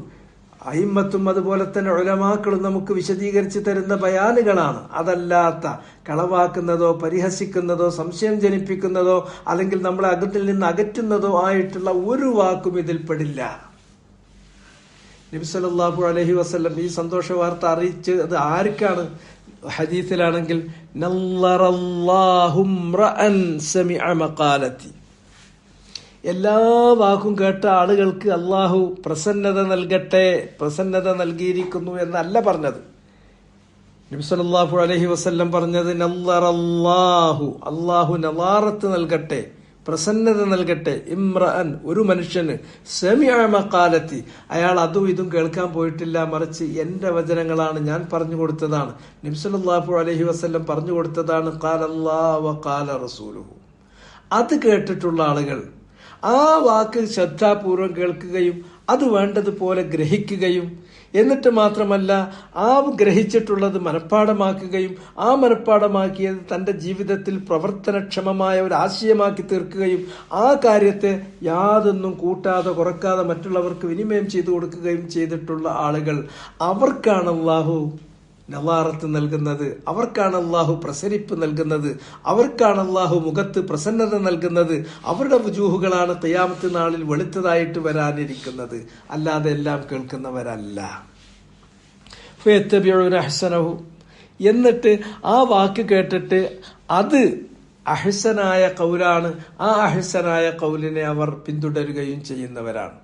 അയിമ്മത്തും അതുപോലെ തന്നെ ഉലമാക്കളും നമുക്ക് വിശദീകരിച്ച് തരുന്ന ബയാനുകളാണ്. അതല്ലാത്ത കളവാക്കുന്നതോ പരിഹസിക്കുന്നതോ സംശയം ജനിപ്പിക്കുന്നതോ അല്ലെങ്കിൽ നമ്മളെ അതിൽ നിന്ന് അകറ്റുന്നതോ ആയിട്ടുള്ള ഒരു വാക്കും ഇതിൽപ്പെടില്ല. നബി സല്ലല്ലാഹു അലൈഹി വസല്ലം ഈ സന്തോഷ വാർത്ത അറിയിച്ചത് ആർക്കാണ്? ഹദീസിലാണെങ്കിൽ നല്ലറല്ലാഹു ഇംറഅൻ സമിഅ മഖാലതി, എല്ലാ വാക്കും കേട്ട ആളുകൾക്ക് അള്ളാഹു പ്രസന്നത നൽകട്ടെ, പ്രസന്നത നൽകിയിരിക്കുന്നു എന്നല്ല പറഞ്ഞത്. നബി സല്ലല്ലാഹു അലൈഹി വസല്ലം പറഞ്ഞത് നല്ലറല്ലാഹു, അള്ളാഹു നളാറത്ത് നൽകട്ടെ, പ്രസന്നത നൽകട്ടെ, ഇംറഅൻ ഒരു മനുഷ്യന്, സമിഅ മഖാലത്തി അയാൾ അതും ഇതും കേൾക്കാൻ പോയിട്ടില്ല, മറിച്ച് എന്റെ വചനങ്ങളാണ്, ഞാൻ പറഞ്ഞു കൊടുത്തതാണ്, നബി സല്ലല്ലാഹു അലൈഹി വസല്ലം പറഞ്ഞു കൊടുത്തതാണ്, ഖാല അല്ലാഹു വ ഖാല റസൂലുഹു. അത് കേട്ടിട്ടുള്ള ആളുകൾ ആ വാക്ക് ശ്രദ്ധാപൂർവം കേൾക്കുകയും അത് വേണ്ടതുപോലെ ഗ്രഹിക്കുകയും എന്നിട്ട് മാത്രമല്ല ആ ഗ്രഹിച്ചിട്ടുള്ളത് മനഃപ്പാഠമാക്കുകയും ആ മനഃപ്പാഠമാക്കിയത് തന്റെ ജീവിതത്തിൽ പ്രവർത്തനക്ഷമമായ ഒരു ആശയമാക്കി തീർക്കുകയും ആ കാര്യത്തെ യാതൊന്നും കൂട്ടാതെ കുറക്കാതെ മറ്റുള്ളവർക്ക് വിനിമയം ചെയ്തു കൊടുക്കുകയും ചെയ്തിട്ടുള്ള ആളുകൾ, അവർക്കാണ് അല്ലാഹു നളാറത്ത് നൽകുന്നത്, അവർക്കാണ് അല്ലാഹു പ്രസരിപ്പ് നൽകുന്നത്, അവർക്കാണ് അല്ലാഹു മുഖത്ത് പ്രസന്നത നൽകുന്നത്. അവരുടെ വുജൂഹുകളാണ് ഖിയാമത്ത് നാളിൽ വെളുത്തതായിട്ട് വരാനിരിക്കുന്നത്, അല്ലാതെ എല്ലാം കേൾക്കുന്നവരല്ല. ഫയത്തബിഊന അഹ്സനഹു, എന്നിട്ട് ആ വാക്ക് കേട്ടിട്ട് അത് അഹ്സനായ ഖൗലാണ്, ആ അഹ്സനായ ഖൗലിനെ അവർ പിന്തുടരുകയും ചെയ്യുന്നവരാണ്.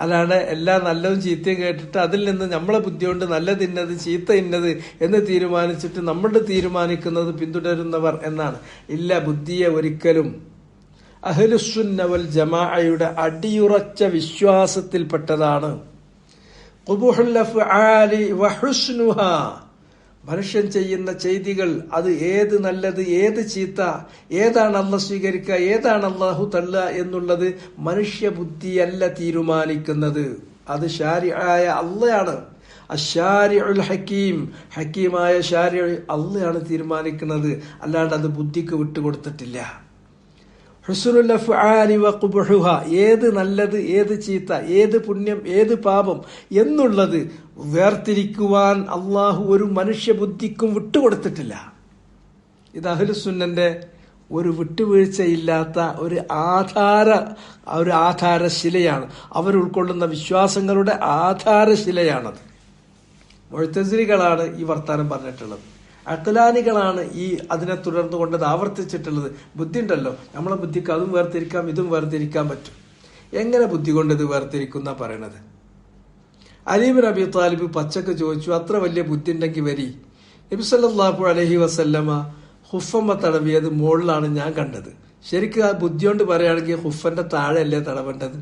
അല്ലാണ്ട് എല്ലാ നല്ലതും ചീത്തയും കേട്ടിട്ട് അതിൽ നിന്ന് നമ്മളെ ബുദ്ധി കൊണ്ട് നല്ലത് ഇന്നത് ചീത്ത ഇന്നത് എന്ന് തീരുമാനിച്ചിട്ട് നമ്മൾ തീരുമാനിക്കുന്നത് പിന്തുടരുന്നവർ എന്നാണ്. ഇല്ല, ബുദ്ധിയെ ഒരിക്കലും അഹ്ലുസുന്ന വൽ ജമാഅയുടെ അടിയുറച്ച വിശ്വാസത്തിൽപ്പെട്ടതാണ് ഖുബൂഹുൽ അഫ്ആലി വഹുസ്നുഹാ, മനുഷ്യൻ ചെയ്യുന്ന ചെയ്തികൾ അത് ഏത് നല്ലത് ഏത് ചീത്ത, ഏതാണ് അള്ളാഹ് സ്വീകരിക്കുക ഏതാണ് അള്ളാഹു തള്ളുക എന്നുള്ളത് മനുഷ്യ ബുദ്ധിയല്ല തീരുമാനിക്കുന്നത്. അത് ശാരിആയ അള്ളയാണ്. അശ്ശാരിഉൽ ഹക്കീം, ഹക്കീമായ ശാരിഉ അള്ളയാണ് തീരുമാനിക്കുന്നത്, അല്ലാണ്ട് അത് ബുദ്ധിക്ക് വിട്ടുകൊടുത്തിട്ടില്ല. ഹുസ്നുൽ അഫ്ആലി വഖുബുഹുഹ, ഏത് നല്ലത് ഏത് ചീത്ത, ഏത് പുണ്യം ഏത് പാപം എന്നുള്ളത് വേർതിരിക്കുവാൻ അള്ളാഹു ഒരു മനുഷ്യ ബുദ്ധിക്കും വിട്ടുകൊടുത്തിട്ടില്ല. ഇത് അഹ്ലുസുന്നന്റെ ഒരു വിട്ടുവീഴ്ചയില്ലാത്ത ഒരു ആധാരശിലയാണ്. അവർ ഉൾക്കൊള്ളുന്ന വിശ്വാസങ്ങളുടെ ആധാരശിലയാണത്. മുഅ്തസിലികളാണ് ഈ വർത്താനം പറഞ്ഞിട്ടുള്ളത്. അഖ്ലാനികളാണ് ഈ അതിനെ തുടർന്നു കൊണ്ടത് ആവർത്തിച്ചിട്ടുള്ളത്. ബുദ്ധി ഉണ്ടല്ലോ, നമ്മളെ ബുദ്ധിക്ക് അതും വേർതിരിക്കാം ഇതും വേർതിരിക്കാൻ പറ്റും. എങ്ങനെ ബുദ്ധി കൊണ്ട് ഇത് വേർതിരിക്കുന്ന പറയണത്? അലി ഇബ്നു അബി ത്വാലിബ് പച്ചക്ക് ചോദിച്ചു, അത്ര വലിയ ബുദ്ധി ഉണ്ടെങ്കിൽ വരി. നബി സല്ലല്ലാഹു അലൈഹി വസല്ലമ ഹുഫമ്മ തടവിയത് മുകളിലാണ് ഞാൻ കണ്ടത്. ശരിക്കും ആ ബുദ്ധി കൊണ്ട് പറയുകയാണെങ്കിൽ ഹുഫന്റെ താഴെയല്ലേ തടവേണ്ടത്?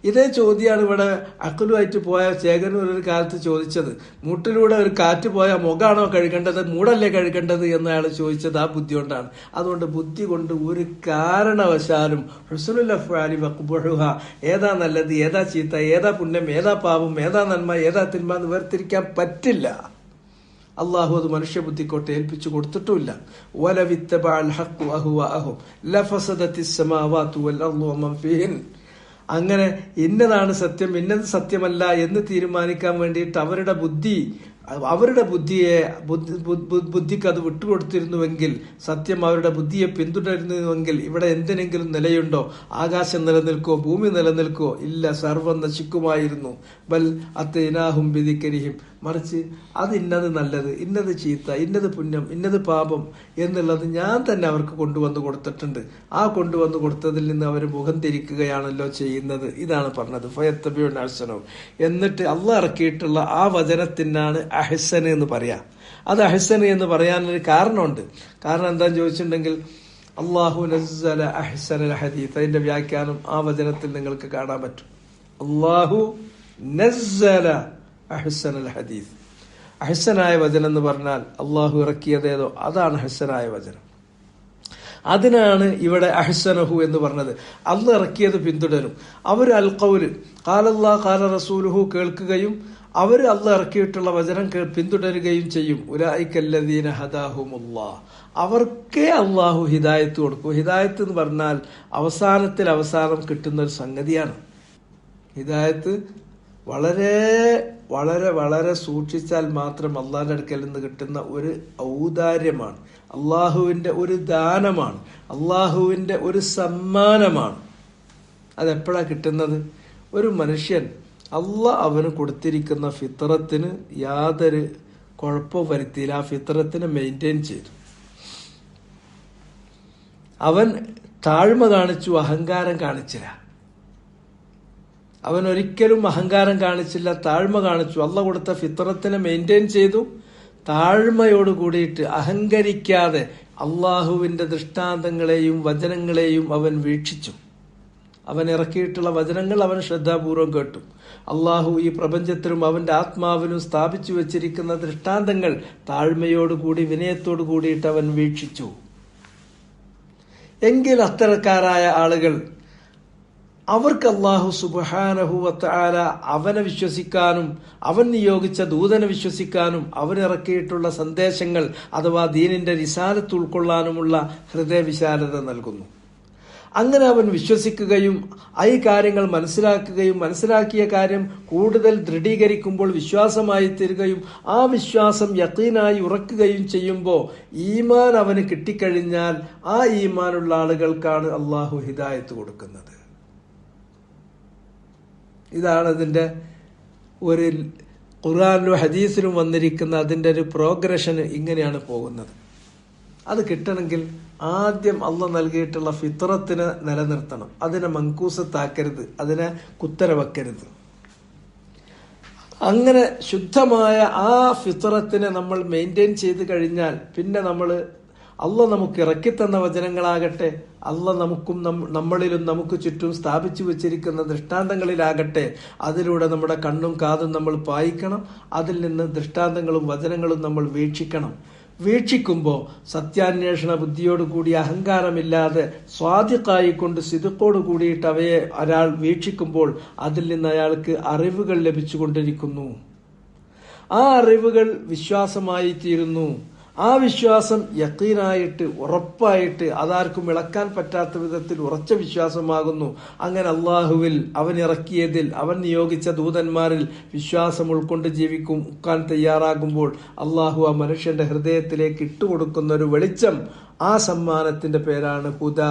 ഇതേ ചോദ്യമാണ് ഇവിടെ അക്കലുമായിട്ട് പോയ ചേകനൂർ ഒരു കാലത്ത് ചോദിച്ചത്. മൂട്ടിലൂടെ ഒരു കാറ്റ് പോയാൽ മുഖാണോ കഴുകേണ്ടത് മൂടല്ലേ കഴുകേണ്ടത് എന്ന് അയാൾ ചോദിച്ചത് ആ ബുദ്ധി കൊണ്ടാണ്. അതുകൊണ്ട് ബുദ്ധി കൊണ്ട് ഒരു കാരണവശാലും ഹുസ്നുൽ അഫ്ആലി വഖുബുഹുഹ, ഏതാ നല്ലത് ഏതാ ചീത്ത, ഏതാ പുണ്യം ഏതാ പാപം, ഏതാ നന്മ ഏതാ തിന്മ എന്ന് വേർതിരിക്കാൻ പറ്റില്ല. അള്ളാഹു അത് മനുഷ്യബുദ്ധിക്കോട്ട് ഏൽപ്പിച്ചു കൊടുത്തിട്ടുമില്ല. വലവിത്തബഅൽ ഹഖ് അഹ്വാഅഹും ലഫസദത്തിസ് സമാവാതു വൽ അർളു വമൻ ഫീഹിൻ. അങ്ങനെ ഇന്നതാണ് സത്യം ഇന്നത് സത്യമല്ല എന്ന് തീരുമാനിക്കാൻ വേണ്ടിയിട്ട് അവരുടെ ബുദ്ധിക്ക് അത് വിട്ടുകൊടുത്തിരുന്നുവെങ്കിൽ, സത്യം അവരുടെ ബുദ്ധിയെ പിന്തുടരുന്നുവെങ്കിൽ ഇവിടെ എന്തിനെങ്കിലും നിലയുണ്ടോ? ആകാശം നിലനിൽക്കോ ഭൂമി നിലനിൽക്കോ? ഇല്ല, സർവ്വം നശിക്കുമായിരുന്നു. ബൽ അത്തൈനാഹും ബിദിക്രിഹിം, മറിച്ച് അത് ഇന്നത് നല്ലത് ഇന്നത് ചീത്ത ഇന്നത് പുണ്യം ഇന്നത് പാപം എന്നുള്ളത് ഞാൻ തന്നെ അവർക്ക് കൊണ്ടുവന്ന് കൊടുത്തിട്ടുണ്ട്. ആ കൊണ്ടുവന്ന് കൊടുത്തതിൽ നിന്ന് അവർ മുഖം തിരിക്കുകയാണല്ലോ ചെയ്യുന്നത്. ഇതാണ് പറഞ്ഞത് ഫയത്തബിഉൻ അഹ്സനഹു. എന്നിട്ട് അള്ളാഹ് ഇറക്കിയിട്ടുള്ള ആ വചനത്തിനാണ് അഹ്സൻ എന്ന് പറയാ. അത് അഹ്സൻ എന്ന് പറയാനൊരു കാരണമുണ്ട്. കാരണം എന്താന്ന് ചോദിച്ചിട്ടുണ്ടെങ്കിൽ, അള്ളാഹു നസ്സല അഹ്സനൽ ഹദീസ്, അതിന്റെ വ്യാഖ്യാനം ആ വചനത്തിൽ നിങ്ങൾക്ക് കാണാൻ പറ്റും. അള്ളാഹു നസ്സല അഹ്സനൽ ഹദീസ്. അഹ്സനായ വചനം എന്ന് പറഞ്ഞാൽ അള്ളാഹു ഇറക്കിയതേതോ അതാണ് അഹ്സനായ വചനം. അതിനാണ് ഇവിടെ അഹ്സനഹു എന്ന് പറഞ്ഞത്. അള്ളാഹ് ഇറക്കിയത് പിന്തുടരും. അവർ അൽ ഖൗല് ഖാലല്ലാഹ് ഖാല റസൂലുഹു കേൾക്കുകയും അവർ അള്ളാഹ് ഇറക്കിയിട്ടുള്ള വചനം പിന്തുടരുകയും ചെയ്യും. ഉലൈകല്ലദീന ഹദാഹുമുല്ലാഹ്, അവർക്കേ അള്ളാഹു ഹിദായത്ത് കൊടുക്കും. ഹിദായത്ത് എന്ന് പറഞ്ഞാൽ അവസാനം കിട്ടുന്ന ഒരു സംഗതിയാണ്. ഹിദായത്ത് വളരെ വളരെ വളരെ സൂക്ഷിച്ചാൽ മാത്രം അള്ളാഹിന്റെ അടുക്കൽ നിന്ന് കിട്ടുന്ന ഒരു ഔദാര്യമാണ്, അള്ളാഹുവിന്റെ ഒരു ദാനമാണ്, അള്ളാഹുവിന്റെ ഒരു സമ്മാനമാണ്. അതെപ്പോഴാ കിട്ടുന്നത്? ഒരു മനുഷ്യൻ അള്ളാഹ് അവന് കൊടുത്തിരിക്കുന്ന ഫിത്രത്തിന് യാതൊരു കുഴപ്പവും വരുത്തിയില്ല, ആ ഫിത്രത്തിനെ മെയിൻറ്റെയിൻ ചെയ്തു. അവൻ താഴ്മ കാണിച്ചു, അഹങ്കാരം കാണിച്ചില്ല. അവൻ ഒരിക്കലും അഹങ്കാരം കാണിച്ചില്ല, താഴ്മ കാണിച്ചു. അള്ളാഹ് കൊടുത്ത ഫിത്രത്തിനെ മെയിൻറ്റെയിൻ ചെയ്തു. താഴ്മയോട് കൂടിയിട്ട് അഹങ്കരിക്കാതെ അള്ളാഹുവിന്റെ ദൃഷ്ടാന്തങ്ങളെയും വചനങ്ങളെയും അവൻ വീക്ഷിച്ചു. അവൻ ഇറക്കിയിട്ടുള്ള വചനങ്ങൾ അവൻ ശ്രദ്ധാപൂർവം കേട്ടു. അള്ളാഹു ഈ പ്രപഞ്ചത്തിലും അവന്റെ ആത്മാവിനും സ്ഥാപിച്ചു വെച്ചിരിക്കുന്ന ദൃഷ്ടാന്തങ്ങൾ താഴ്മയോടുകൂടി വിനയത്തോടു കൂടിയിട്ട് അവൻ വീക്ഷിച്ചു. എങ്കിൽ അത്തരക്കാരായ ആളുകൾ, അവർക്ക് അല്ലാഹു സുബ്ഹാനഹു വ തആല അവനെ വിശ്വസിക്കാനും അവൻ നിയോഗിച്ച ദൂതനെ വിശ്വസിക്കാനും അവൻ ഇറക്കിയിട്ടുള്ള സന്ദേശങ്ങൾ അഥവാ ദീനിന്റെ റിസാലത്ത് ഉൾക്കൊള്ളാനുമുള്ള ഹൃദയവിശാലത നൽകുന്നു. അങ്ങനെ അവൻ വിശ്വസിക്കുകയും ഈ കാര്യങ്ങൾ മനസ്സിലാക്കുകയും മനസ്സിലാക്കിയ കാര്യം കൂടുതൽ ദൃഢീകരിക്കുമ്പോൾ വിശ്വാസമായി തീരുകയും ആ വിശ്വാസം യഖീനായി ഉറക്കുകയും ചെയ്യുമ്പോൾ ഈമാൻ അവന് കിട്ടിക്കഴിഞ്ഞാൽ ആ ഈമാനുള്ള ആളുകൾക്കാണ് അല്ലാഹു ഹിദായത്ത് കൊടുക്കുന്നത്. ഇതാണ് അതിന്റെ ഒരു ഖുർആനിലും ഹദീസിലും വന്നിരിക്കുന്ന അതിന്റെ ഒരു പ്രോഗ്രഷൻ. ഇങ്ങനെയാണ് പോകുന്നത്. അത് കിട്ടണമെങ്കിൽ ആദ്യം അള്ളാഹ് നൽകിയിട്ടുള്ള ഫിത്രത്തിനെ നിലനിർത്തണം. അതിനെ മങ്കൂസത്താക്കരുത്, അതിനെ കുത്തര വെക്കരുത്. അങ്ങനെ ശുദ്ധമായ ആ ഫിത്രത്തിനെ നമ്മൾ മെയിൻറ്റെയിൻ ചെയ്ത് കഴിഞ്ഞാൽ പിന്നെ അള്ളാഹ് നമുക്ക് ഇറക്കിത്തന്ന വചനങ്ങളാകട്ടെ, അള്ളാഹ് നമുക്കും നമ്മളിലും നമുക്ക് ചുറ്റും സ്ഥാപിച്ചു വെച്ചിരിക്കുന്ന ദൃഷ്ടാന്തങ്ങളിലാകട്ടെ, അതിലൂടെ നമ്മുടെ കണ്ണും കാതും നമ്മൾ പായിക്കണം. അതിൽ നിന്ന് ദൃഷ്ടാന്തങ്ങളും വചനങ്ങളും നമ്മൾ വീക്ഷിക്കണം. വീക്ഷിക്കുമ്പോൾ സത്യാന്വേഷണ ബുദ്ധിയോടുകൂടി അഹങ്കാരമില്ലാതെ സ്വാദിഖായിക്കൊണ്ട് സിദ്ഖോട് കൂടിയിട്ട് അവയെ ഒരാൾ വീക്ഷിക്കുമ്പോൾ അതിൽ നിന്ന് അയാൾക്ക് അറിവുകൾ ലഭിച്ചുകൊണ്ടിരിക്കുന്നു. ആ അറിവുകൾ വിശ്വാസമായി തീരുന്നു. ആ വിശ്വാസം യഖീനായിട്ട് ഉറപ്പായിട്ട് അതാർക്കും ഇളക്കാൻ പറ്റാത്ത വിധത്തിൽ ഉറച്ച വിശ്വാസമാകുന്നു. അങ്ങനെ അള്ളാഹുവിൽ, അവൻ ഇറക്കിയതിൽ, അവൻ നിയോഗിച്ച ദൂതന്മാരിൽ വിശ്വാസം ഉൾക്കൊണ്ട് ജീവിക്കാൻ തയ്യാറാകുമ്പോൾ അള്ളാഹു ആ മനുഷ്യന്റെ ഹൃദയത്തിലേക്ക് ഇട്ടുകൊടുക്കുന്ന ഒരു വെളിച്ചം, ആ സമ്മാനത്തിന്റെ പേരാണ് ഹുദ.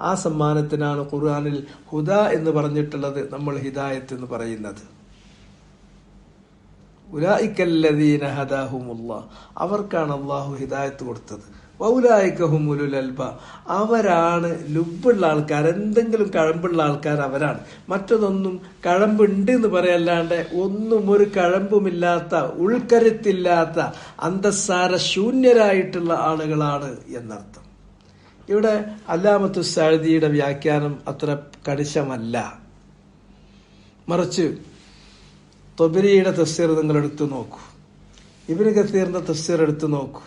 ആ സമ്മാനത്തിനാണ് ഖുർആനിൽ ഹുദ എന്ന് പറഞ്ഞിട്ടുള്ളത്, നമ്മൾ ഹിദായത്ത് എന്ന് പറയുന്നത്. ഉലൈകല്ലദീന ഹദാഹുമുല്ലാഹ്, അവർക്കാണ് അള്ളാഹു ഹിദായത്ത് കൊടുത്തത്. വൗലൈക ഹുമുൽ അൽബാബ്, അവരാണ് ലുബ്ബുള്ള ആൾക്കാർ, എന്തെങ്കിലും കഴമ്പുള്ള ആൾക്കാർ അവരാണ്. മറ്റതൊന്നും കഴമ്പുണ്ട് എന്ന് പറയല്ലാണ്ട് ഒന്നും ഒരു കഴമ്പുമില്ലാത്ത, ഉൾക്കരുത്തില്ലാത്ത, അന്തസ്സാര ശൂന്യരായിട്ടുള്ള ആളുകളാണ് എന്നർത്ഥം. ഇവിടെ അല്ലാമത്തു സഅദിയുടെ വ്യാഖ്യാനം അത്ര കണിശമല്ല. മറിച്ച് തൊബരിയുടെ തഫ്സീർ നിങ്ങൾ എടുത്തു നോക്കൂ, ഇബ്നു കസീറിന്റെ തഫ്സീർ എടുത്തു നോക്കൂ,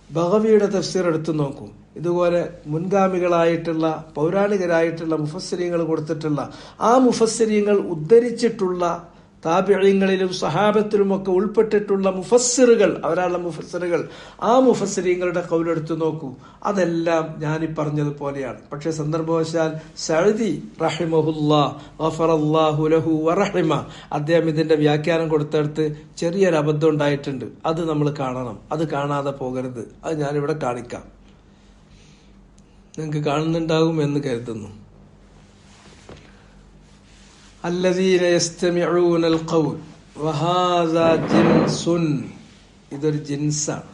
ബഗവിയുടെ തഫ്സീർ എടുത്തു നോക്കൂ. ഇതുപോലെ മുൻഗാമികളായിട്ടുള്ള പൗരാണികരായിട്ടുള്ള മുഫസ്സിരീങ്ങൾ കൊടുത്തിട്ടുള്ള, ആ മുഫസ്സിരീങ്ങൾ ഉദ്ധരിച്ചിട്ടുള്ള താബിഈങ്ങളിലും സഹാബത്തിലുമൊക്കെ ഉൾപ്പെട്ടിട്ടുള്ള മുഫസ്സിറുകൾ, അവരാളുടെ മുഫസ്സിറുകൾ, ആ മുഫസ്സിരീങ്ങളുടെ ഖൗലെടുത്ത് നോക്കൂ. അതെല്ലാം ഞാനീ പറഞ്ഞതുപോലെയാണ്. പക്ഷെ സന്ദർഭവശാൽ സഅദി റഹിമഹുല്ലാഹ് ഗഫറല്ലാഹു ലഹു വറഹിമ, അദ്ദേഹം ഇതിന്റെ വ്യാഖ്യാനം കൊടുത്തെടുത്ത് ചെറിയൊരു അബദ്ധം ഉണ്ടായിട്ടുണ്ട്. അത് നമ്മൾ കാണണം, അത് കാണാതെ പോകരുത്. അത് ഞാനിവിടെ കാണിക്കാം, നിങ്ങൾക്ക് കാണുന്നുണ്ടാകും എന്ന് കരുതുന്നു. അല്ലദീന യസ്തമിഊനൽ ഖൗൽ വഹാദാ ജിൻസുൻ, ഇതൊരു ജിൻസാണ്,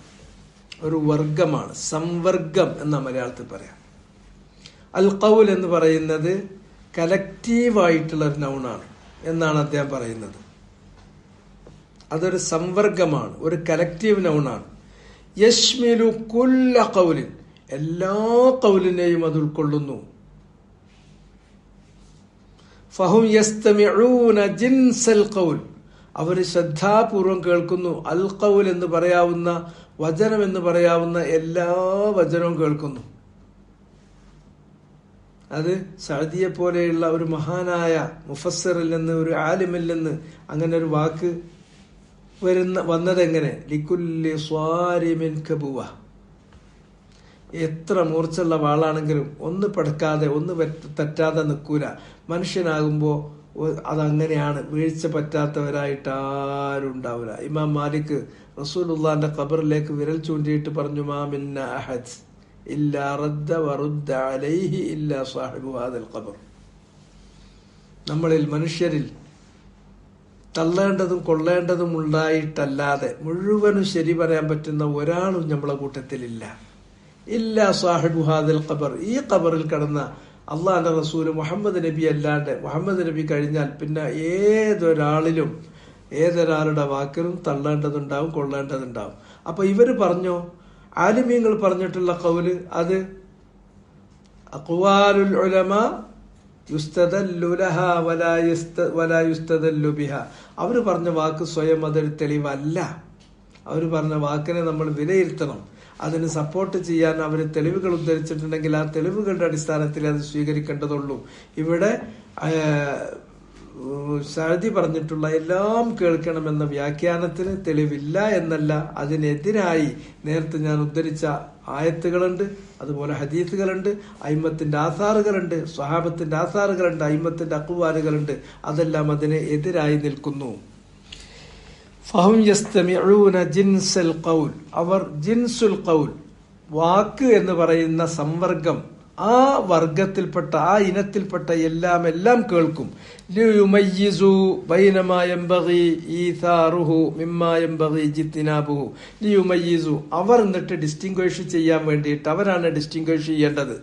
ഒരു വർഗമാണ്, സംവർഗം എന്ന മലയാളത്തിൽ പറയാം. അൽ ഖൗൽ എന്ന് പറയുന്നത് കലക്റ്റീവായിട്ടുള്ള ഒരു നൗണാണ് എന്നാണ് അദ്ദേഹം പറയുന്നത്. അതൊരു സംവർഗമാണ്, ഒരു കലക്റ്റീവ് നൗണാണ്. യശ്മിലു കുല്ല ഖൗലിൻ, എല്ലാ ഖൗലിനെയും അത് ഉൾക്കൊള്ളുന്നു. ഫഹും യസ്തമിഊന ജിൻസൽ ഖൗൽ, അവർ ശ്രദ്ധാപൂർവം കേൾക്കുന്നു. അൽ ഖൗൽ എന്ന് പറയാവുന്ന, വചനം എന്ന് പറയാവുന്ന എല്ലാ വചനവും കേൾക്കുന്നു. അത് സഅദിയെ പോലെയുള്ള ഒരു മഹാനായ മുഫസ്സിറിൽ നിന്ന്, ഒരു ആലിമിൽ നിന്ന് അങ്ങനെ ഒരു വാക്ക് വന്നതെങ്ങനെ? ലികുല്ലി സ്വാരിമിൻ കബുവ, എത്ര മൂർച്ചുള്ള വാളാണെങ്കിലും ഒന്ന് പടക്കാതെ, ഒന്ന് തെറ്റാതെ നിൽക്കൂല. മനുഷ്യനാകുമ്പോൾ അതങ്ങനെയാണ്, വീഴ്ച പറ്റാത്തവരായിട്ട് ആരും ഉണ്ടാവില്ല. ഇമാം മാലിക് റസൂലുള്ളാഹിന്റെ ഖബറിലേക്ക് വിരൽ ചൂണ്ടിയിട്ട് പറഞ്ഞു, മാ മിന്ന അഹദ് ഇല്ലാ റദ്ദ വറുദ്ദ അലൈഹി ഇല്ലാ സാഹിബു ഹാദൽ ഖബർ. നമ്മളിൽ, മനുഷ്യരിൽ തള്ളേണ്ടതും കൊള്ളേണ്ടതും ഉണ്ടായിട്ടല്ലാതെ മുഴുവനും ശരി പറയാൻ പറ്റുന്ന ഒരാളും നമ്മളെ കൂട്ടത്തിലില്ല. ഇല്ലാ സാഹിബു ഹാദൽ ഖബർ, ഈ ഖബറിൽ കിടന്ന അള്ളാഹിന്റെ റസൂല് മുഹമ്മദ് നബി അല്ലാണ്ട്, മുഹമ്മദ് നബി കഴിഞ്ഞാൽ പിന്നെ ഏതൊരാളിലും, ഏതൊരാളുടെ വാക്കിലും തള്ളേണ്ടതുണ്ടാവും, കൊള്ളേണ്ടതുണ്ടാവും. അപ്പൊ ഇവര് പറഞ്ഞോ, ആലിമീങ്ങൾ പറഞ്ഞിട്ടുള്ള ഖൗല്, അത് അഖ്വാലുൽ ഉലമാ യുസ്തദല്ലു ലഹാ വലാ യുസ്തദല്ലു ബിഹാ. അവര് പറഞ്ഞ വാക്ക് സ്വയം അതൊരു തെളിവല്ല. അവര് പറഞ്ഞ വാക്കിനെ നമ്മൾ വിലയിരുത്തണം. അതിന് സപ്പോർട്ട് ചെയ്യാൻ അവർ തെളിവുകൾ ഉദ്ധരിച്ചിട്ടുണ്ടെങ്കിൽ ആ തെളിവുകളുടെ അടിസ്ഥാനത്തിൽ അത് സ്വീകരിക്കേണ്ടതുള്ളൂ. ഇവിടെ സഅദി പറഞ്ഞിട്ടുള്ള എല്ലാം കേൾക്കണമെന്ന വ്യാഖ്യാനത്തിന് തെളിവില്ല എന്നല്ല, അതിനെതിരായി നേരത്തെ ഞാൻ ഉദ്ധരിച്ച ആയത്തുകളുണ്ട്, അതുപോലെ ഹദീസുകളുണ്ട്, അയിമ്മത്തിന്റെ ആസാറുകളുണ്ട്, സ്വഹാബത്തിന്റെ ആസാറുകളുണ്ട്, അയിമ്മത്തിന്റെ അഖ്വാലുകളുണ്ട്. അതെല്ലാം അതിന് എതിരായി നിൽക്കുന്നു. ഫഹും യസ്തമിഊന ജിൻസൽ ഖൗൽ, അവർ ജിൻസുൽ ഖൗൽ, വാക്ക് എന്ന് പറയുന്ന സംവർഗം, ആ വർഗത്തിൽപ്പെട്ട ആ ഇനത്തിൽപ്പെട്ട എല്ലാം കേൾക്കും. ലിയുമയ്യിസു ബൈനമാ യംബഗി ഈസാറുഹു മിമ്മാ യംബഗി ഇജ്തിനാബുഹു. ലിയുമയ്യിസു, അവർ എന്നിട്ട് ഡിസ്റ്റിംഗ്വിഷ് ചെയ്യാൻ വേണ്ടിയിട്ട് അവരാണ് ഡിസ്റ്റിംഗ്വിഷ് ചെയ്യേണ്ടത്.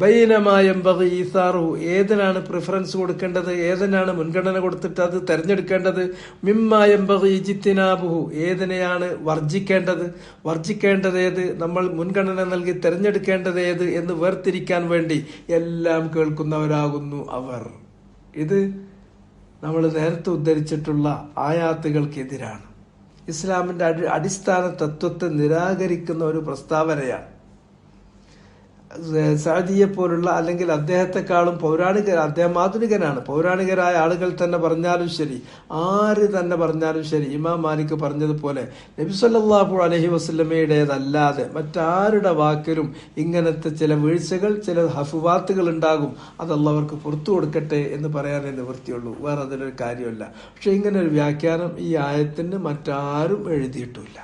ബൈനമാ യംബഗി ഈസാറുഹു, ഏതിനാണ് പ്രിഫറൻസ് കൊടുക്കേണ്ടത്, ഏതിനാണ് മുൻഗണന കൊടുത്തിട്ട് അത് തെരഞ്ഞെടുക്കേണ്ടത്. മിമ്മാ യംബഗി ഇജ്തിനാബുഹു, ഏതിനെയാണ് വർജിക്കേണ്ടത് ഏത്, നമ്മൾ മുൻഗണന നൽകി തെരഞ്ഞെടുക്കേണ്ടത് ഏത് എന്ന് വേർതിരിക്കാൻ വേണ്ടി എല്ലാം കേൾക്കുന്നവരാകുന്നു അവർ. ഇത് നമ്മൾ നേരത്തെ ഉദ്ധരിച്ചിട്ടുള്ള ആയാത്തുകൾക്കെതിരാണ്. ഇസ്ലാമിന്റെ അടിസ്ഥാന തത്വത്തെ നിരാകരിക്കുന്ന ഒരു പ്രസ്താവനയാണ്. സഅദിയെ പോലുള്ള, അല്ലെങ്കിൽ അദ്ദേഹത്തെക്കാളും അദ്ദേഹം ആധുനികനാണ്, പൗരാണികരായ ആളുകൾ തന്നെ പറഞ്ഞാലും ശരി, ആര് തന്നെ പറഞ്ഞാലും ശരി, ഇമാം മാലിക് പറഞ്ഞതുപോലെ നബി സല്ലല്ലാഹു അലൈഹി വസല്ലമയുടേതല്ലാതെ മറ്റാരുടെ വാക്കിലും ഇങ്ങനത്തെ ചില വീഴ്ചകൾ, ചില ഹഫുവാത്തുകൾ ഉണ്ടാകും. അതല്ലവർക്ക് പുറത്തു കൊടുക്കട്ടെ എന്ന് പറയാനേ നിവൃത്തിയുള്ളൂ, വേറെ അതിലൊരു കാര്യമല്ല. പക്ഷെ ഇങ്ങനെ ഒരു വ്യാഖ്യാനം ഈ ആയത്തിന് മറ്റാരും എഴുതിയിട്ടില്ല.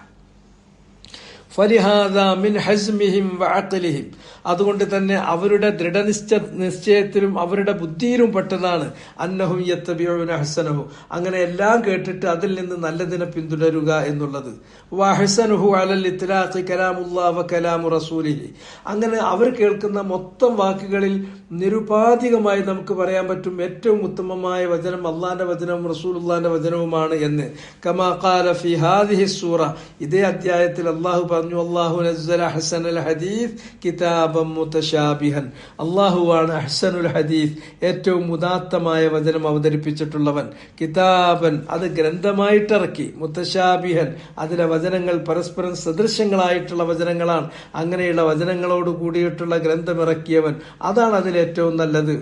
ഫലിഹാദ മിൻ ഹസ്മിഹിം വഅഖ്ലിഹിം, അതുകൊണ്ട് തന്നെ അവരുടെ ദൃഢനിശ്ചയത്തിലും അവരുടെ ബുദ്ധിയിലും പെട്ടതാണ് അന്നഹും യത്തബിഊന ഹസനഹു, അങ്ങനെ എല്ലാം കേട്ടിട്ട് അതിൽ നിന്ന് നല്ലതിനെ പിന്തുടരുക എന്നുള്ളത്. വഹസനുഹു അലൽ ഇത്ലാഖി കലാമുല്ലാഹി വ കലാമു റസൂലിഹി, അങ്ങനെ അവർ കേൾക്കുന്ന മൊത്തം വാക്കുകളിൽ നിരുപാധികമായി നമുക്ക് പറയാൻ പറ്റും ഏറ്റവും ഉത്തമമായ വചനം അള്ളാന്റെ വചനവും റസൂലുള്ളാന്റെ വചനവുമാണ് എന്ന്. കമാ ഖാല ഫി ഹാദിഹി സൂറ, ഇതേ അധ്യായത്തിൽ അല്ലാഹു പറഞ്ഞു, അല്ലാഹു നസ്സല അഹ്സനൽ ഹദീസ് കിതാബൻ മുതശാബിഹൻ, അല്ലാഹുവാണ് അഹ്സനുൽ ഹദീസ്, ഏറ്റവും ഉദാത്തമായ വചനം അവതരിപ്പിച്ചിട്ടുള്ളവൻ. കിതാബൻ, അത് ഗ്രന്ഥമായിട്ടിറക്കി. മുതശാബിഹൻ, അതിലെ വചനങ്ങൾ പരസ്പരം സദൃശ്യങ്ങളായിട്ടുള്ള വചനങ്ങളാണ്. അങ്ങനെയുള്ള വചനങ്ങളോട് കൂടിയിട്ടുള്ള ഗ്രന്ഥമിറക്കിയവൻ, അതാണ് അതിലേറ്റവും നല്ലത്,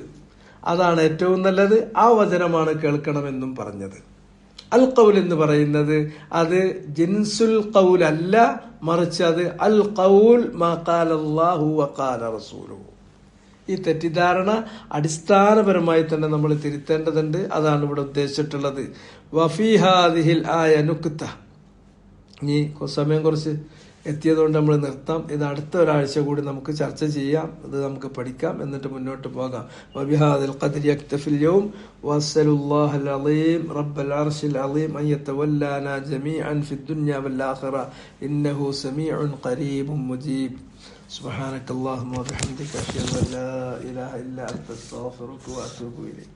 അതാണ് ഏറ്റവും നല്ലത്. ആ വചനമാണ് കേൾക്കണമെന്നും പറഞ്ഞത്. അൽ ഖൗൽ എന്ന് പറയുന്നത് അത് ജിൻസുൽ ഖൗൽ അല്ല, മറിച്ച് അത് അൽ ഖൗൽ മാ ഖാല അല്ലാഹു വ ഖാല റസൂലുഹു. ഈ തെറ്റിദ്ധാരണ അടിസ്ഥാനപരമായി തന്നെ നമ്മൾ തിരുത്തേണ്ടതുണ്ട്. അതാണ് ഇവിടെ ഉദ്ദേശിച്ചിട്ടുള്ളത്. വഫീ ഹാദിഹിൽ ആയ നുക്ത, ഇനി സമയം കുറച്ച് എത്തിയതുകൊണ്ട് നമ്മൾ നിർത്താം. ഇത് അടുത്ത ഒരാഴ്ച കൂടി നമുക്ക് ചർച്ച ചെയ്യാം, ഇത് നമുക്ക് പഠിക്കാം, എന്നിട്ട് മുന്നോട്ട് പോകാം. വബിഹാദിൽ ഖദ്രി യക്തഫിൽ യൗം വഅസ്അലുല്ലാഹൽ അളീം റബ്ബൽ അർശിൽ അളീം അൻ യതവല്ലാനാ ജമീഅൻ ഫിദ് ദുനിയ വൽ ആഖിറ ഇന്നഹു സമീഉൻ ഖരീബുൻ മുജീബ്. സുബ്ഹാനകല്ലാഹുമ്മ വബിഹംദിക അശ്ഹദു അൻ ലാ ഇലാഹ ഇല്ലാ അൻത അസ്തഗ്ഫിറുക വഅതൂബു ഇലൈക്.